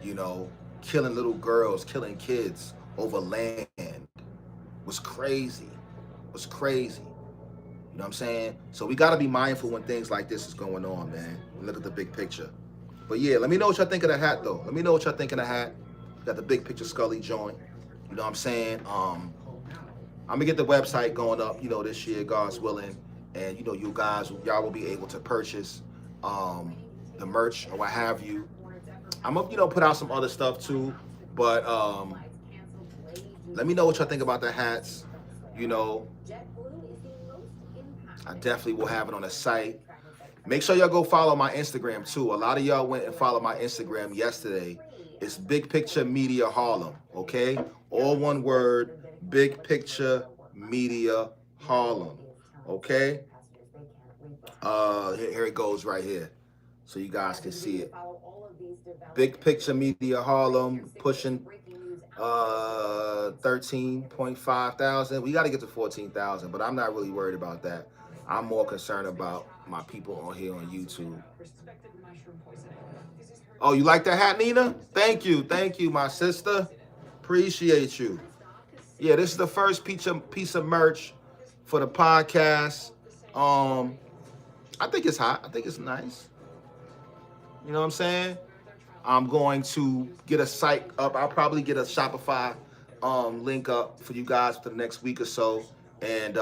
S1: you know, killing little girls, killing kids over land was crazy. Was crazy. You know what I'm saying? So we got to be mindful when things like this is going on, man. Look at the big picture. But yeah, let me know what y'all think of the hat, though. Let me know what y'all think of the hat. Got the big picture Scully joint. You know what I'm saying? I'm gonna get the website going up, you know, this year, God's willing, and you know, y'all will be able to purchase the merch or what have you. I'm gonna, you know, put out some other stuff too, but let me know what y'all think about the hats. You know, I definitely will have it on the site. Make sure y'all go follow my Instagram too. A lot of y'all went and followed my Instagram yesterday. It's Big Picture Media Harlem, okay? All one word, Big Picture Media Harlem, okay? Here it goes right here, so you guys can see it. Big Picture Media Harlem, pushing 13.5 thousand. We got to get to 14,000, but I'm not really worried about that. I'm more concerned about my people on here on YouTube. Oh, you like that hat, Nina? Thank you, my sister. Appreciate you. Yeah, this is the first piece of merch for the podcast. I think it's hot. I think it's nice. You know what I'm saying? I'm going to get a site up. I'll probably get a Shopify link up for you guys for the next week or so. And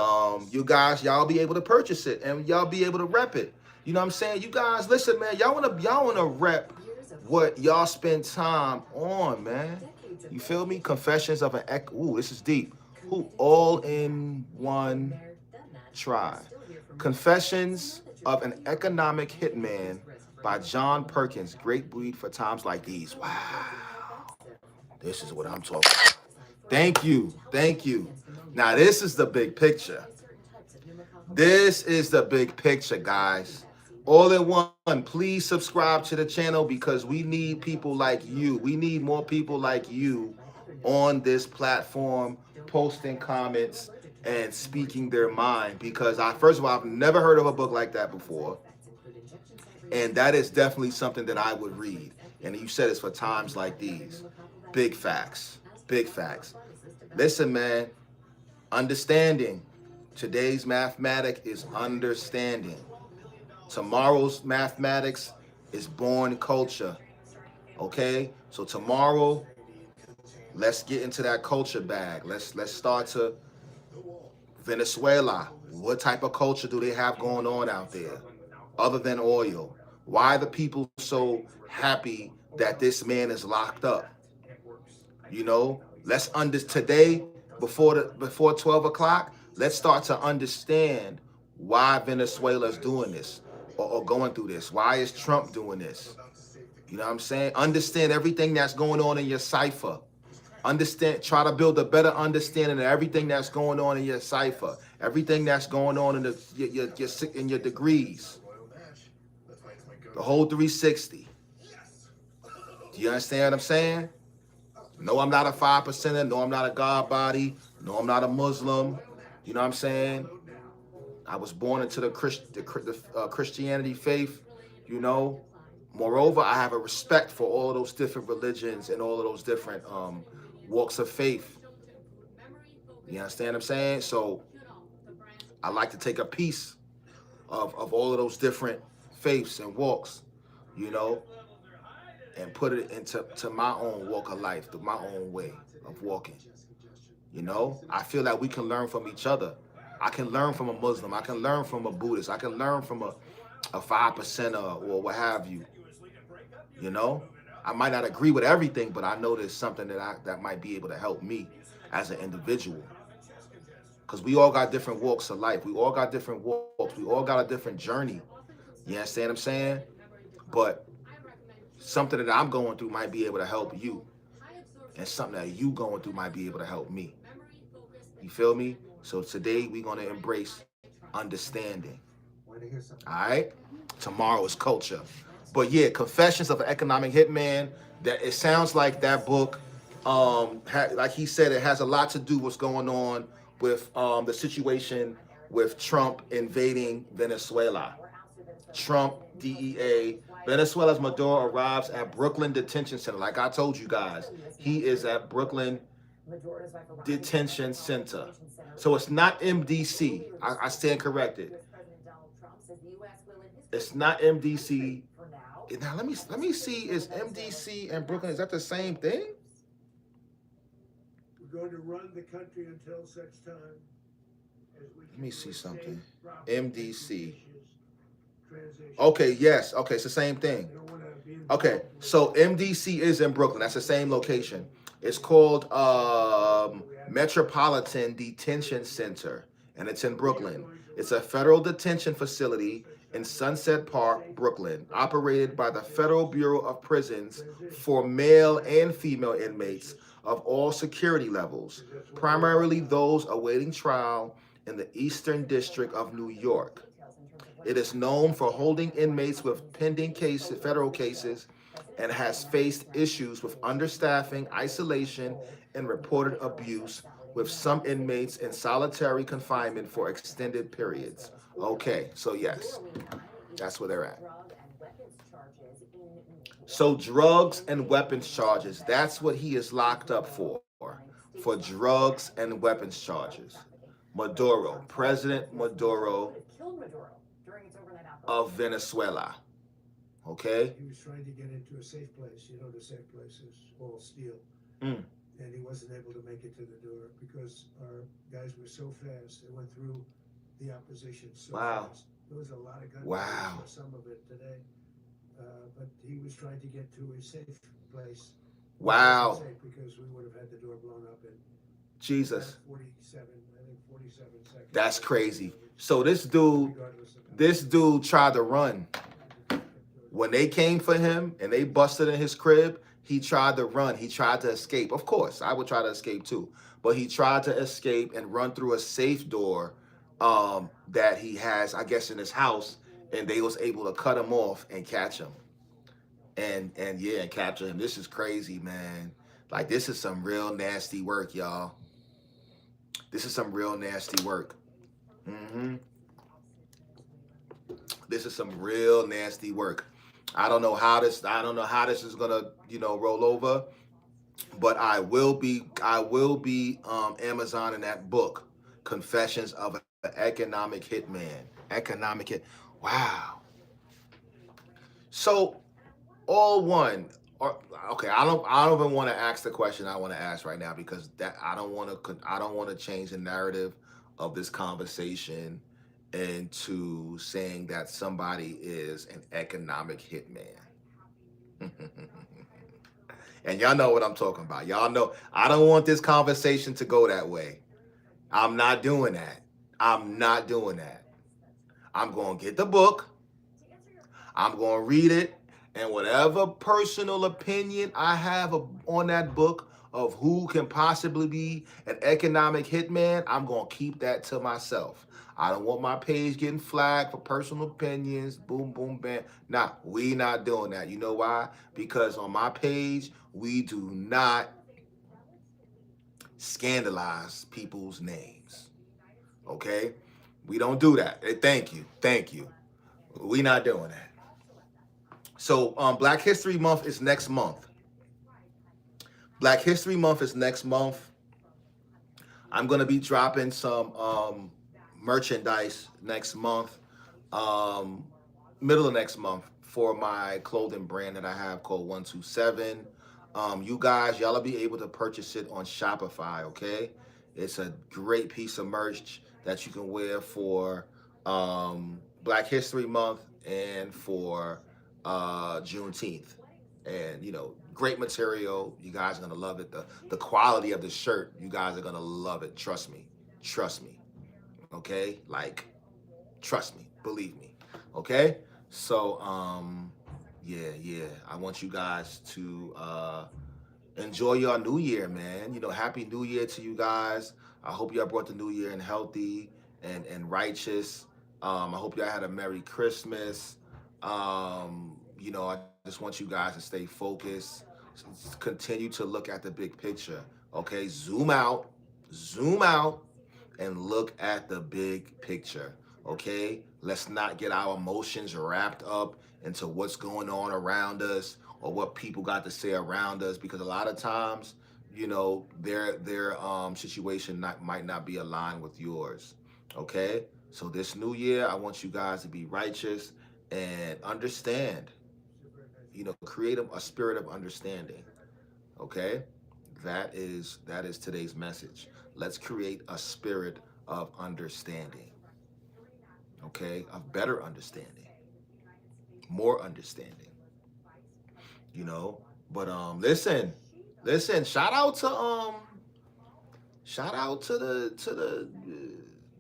S1: you guys, y'all be able to purchase it and y'all be able to rep it. You know what I'm saying? You guys, listen, man, y'all wanna rep what y'all spend time on, man. You feel me? Confessions of an ooh, this is deep. Who all in one try. Confessions of an Economic Hitman by John Perkins. Great breed for times like these. Wow. This is what I'm talking about. Thank you. Now, this is the big picture. This is the big picture, guys. All in one, please subscribe to the channel because we need people like you. We need more people like you on this platform, posting comments and speaking their mind. Because first of all, I've never heard of a book like that before. And that is definitely something that I would read. And you said it's for times like these. Big facts. Big facts. Listen, man. Understanding. Today's mathematics is understanding. Tomorrow's mathematics is born culture. Okay? So tomorrow, let's get into that culture bag. Let's start to Venezuela. What type of culture do they have going on out there other than oil? Why are the people so happy that this man is locked up? You know, let's today before 12 o'clock, let's start to understand why Venezuela is doing this or going through this. Why is Trump doing this? You know what I'm saying? Understand everything that's going on in your cipher. Try to build a better understanding of everything that's going on in your cipher. Everything that's going on in your degrees. The whole 360. Do you understand what I'm saying? No, I'm not a 5%er. No, I'm not a God body. No, I'm not a Muslim. You know what I'm saying? I was born into the Christianity faith, you know. Moreover, I have a respect for all of those different religions and all of those different walks of faith. You understand what I'm saying? So I like to take a piece of all of those different faiths and walks, you know, and put it into my own walk of life, my own way of walking. You know, I feel like we can learn from each other. I can learn from a Muslim. I can learn from a Buddhist. I can learn from a 5%er or what have you. You know, I might not agree with everything, but I know there's something that might be able to help me as an individual. Because we all got different walks of life. We all got different walks. We all got a different journey. You understand what I'm saying? But something that I'm going through might be able to help you, and something that you going through might be able to help me. You feel me? So today we're gonna embrace understanding. All right. Tomorrow is culture. But yeah, Confessions of an Economic Hitman. That it sounds like that book, like he said, it has a lot to do what's going on with the situation with Trump invading Venezuela. Trump, DEA, Venezuela's Maduro arrives at Brooklyn Detention Center. Like I told you guys, he is at Brooklyn Detention Center. So it's not MDC. I stand corrected. It's not MDC. Now let me see. Is MDC and Brooklyn, is that the same thing?
S2: We're going to run the country until such time as we
S1: Let me see something.
S2: MDC.
S1: MDC. Okay, yes. Okay, it's the same thing. Okay, so MDC is in Brooklyn. That's the same location. It's called Metropolitan Detention Center, and it's in Brooklyn. It's a federal detention facility in Sunset Park, Brooklyn, operated by the Federal Bureau of Prisons for male and female inmates of all security levels, primarily those awaiting trial in the Eastern District of New York. It is known for holding inmates with pending cases, federal cases, and has faced issues with understaffing, isolation, and reported abuse, with some inmates in solitary confinement for extended periods. Okay, so yes, that's where they're at. So drugs and weapons charges, that's what he is locked up for drugs and weapons charges. Maduro, President Maduro of Venezuela. Okay?
S2: He was trying to get into a safe place. You know, the safe place is all steel. And he wasn't able to make it to the door because our guys were so fast. They went through the opposition so fast. There was a lot of gunfire.
S1: Wow.
S2: I saw some of it today. But he was trying to get to a safe place.
S1: Wow.
S2: Because we would have had the door blown up in
S1: Jesus.
S2: 47 seconds.
S1: That's crazy. So this dude tried to run. When they came for him and they busted in his crib, he tried to run. He tried to escape. Of course, I would try to escape too. But he tried to escape and run through a safe door that he has, I guess, in his house. And they was able to cut him off and catch him. And capture him. This is crazy, man. Like, this is some real nasty work, y'all. This is some real nasty work. This is some real nasty work. I don't know how this is gonna, roll over, but I will be Amazoning that book, Confessions of an Economic Hitman. Wow. So, all one. Okay, I don't even want to ask the question I want to ask right now, because that I don't want to change the narrative of this conversation into saying that somebody is an economic hitman. And y'all know what I'm talking about. Y'all know I don't want this conversation to go that way. I'm not doing that. I'm going to get the book. I'm going to read it. And whatever personal opinion I have on that book of who can possibly be an economic hitman, I'm going to keep that to myself. I don't want my page getting flagged for personal opinions. Boom, boom, bam. Nah, we not doing that. You know why? Because on my page, we do not scandalize people's names. Okay? We don't do that. Thank you. We not doing that. So Black History Month is next month. I'm going to be dropping some merchandise next month, middle of next month, for my clothing brand that I have called 127. You guys, y'all will be able to purchase it on Shopify, okay? It's a great piece of merch that you can wear for Black History Month and for Juneteenth. And, great material. You guys are going to love it. The quality of the shirt, you guys are going to love it. Trust me. Okay? Like, trust me. Believe me. Okay? So, yeah. I want you guys to enjoy your new year, man. You know, happy new year to you guys. I hope y'all brought the new year in healthy and righteous. I hope y'all had a Merry Christmas. You know, I just want you guys to stay focused. Continue to look at the big picture. Okay, zoom out, and look at the big picture. Okay, let's not get our emotions wrapped up into what's going on around us or what people got to say around us, because a lot of times, you know, their situation might not be aligned with yours. Okay, so this new year, I want you guys to be righteous and understand. You know, create a spirit of understanding. Okay, that is today's message. Let's create a spirit of understanding. Okay, of better understanding, more understanding. You know, but listen. Shout out to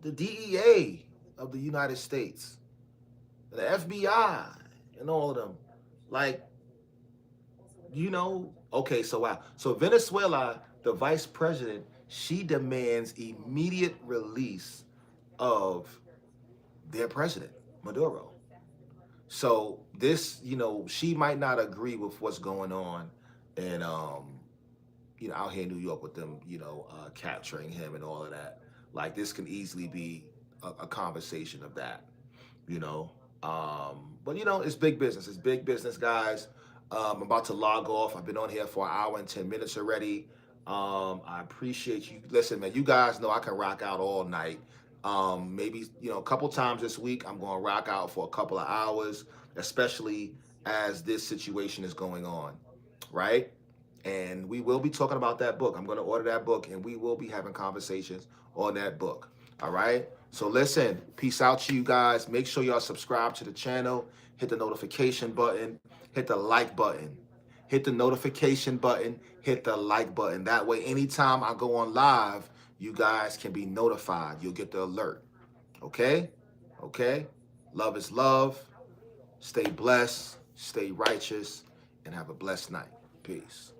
S1: the DEA of the United States, the FBI, and all of them. Like, you know, okay, so wow. So Venezuela, the vice president, she demands immediate release of their president, Maduro. So this, you know, she might not agree with what's going on and you know, out here in New York with them, you know, capturing him and all of that. Like this can easily be a conversation of that, you know. But you know, it's big business. It's big business, guys. I'm about to log off. I've been on here for an hour and 10 minutes already. I appreciate you. Listen, man, you guys know I can rock out all night. Maybe, you know, a couple times this week, I'm going to rock out for a couple of hours, especially as this situation is going on, right? And we will be talking about that book. I'm going to order that book, and we will be having conversations on that book. All right? So listen, peace out to you guys. Make sure y'all subscribe to the channel, hit the notification button, hit the like button, hit the notification button, hit the like button. That way, anytime I go on live, you guys can be notified. You'll get the alert. Okay? Okay? Love is love. Stay blessed, stay righteous, and have a blessed night. Peace.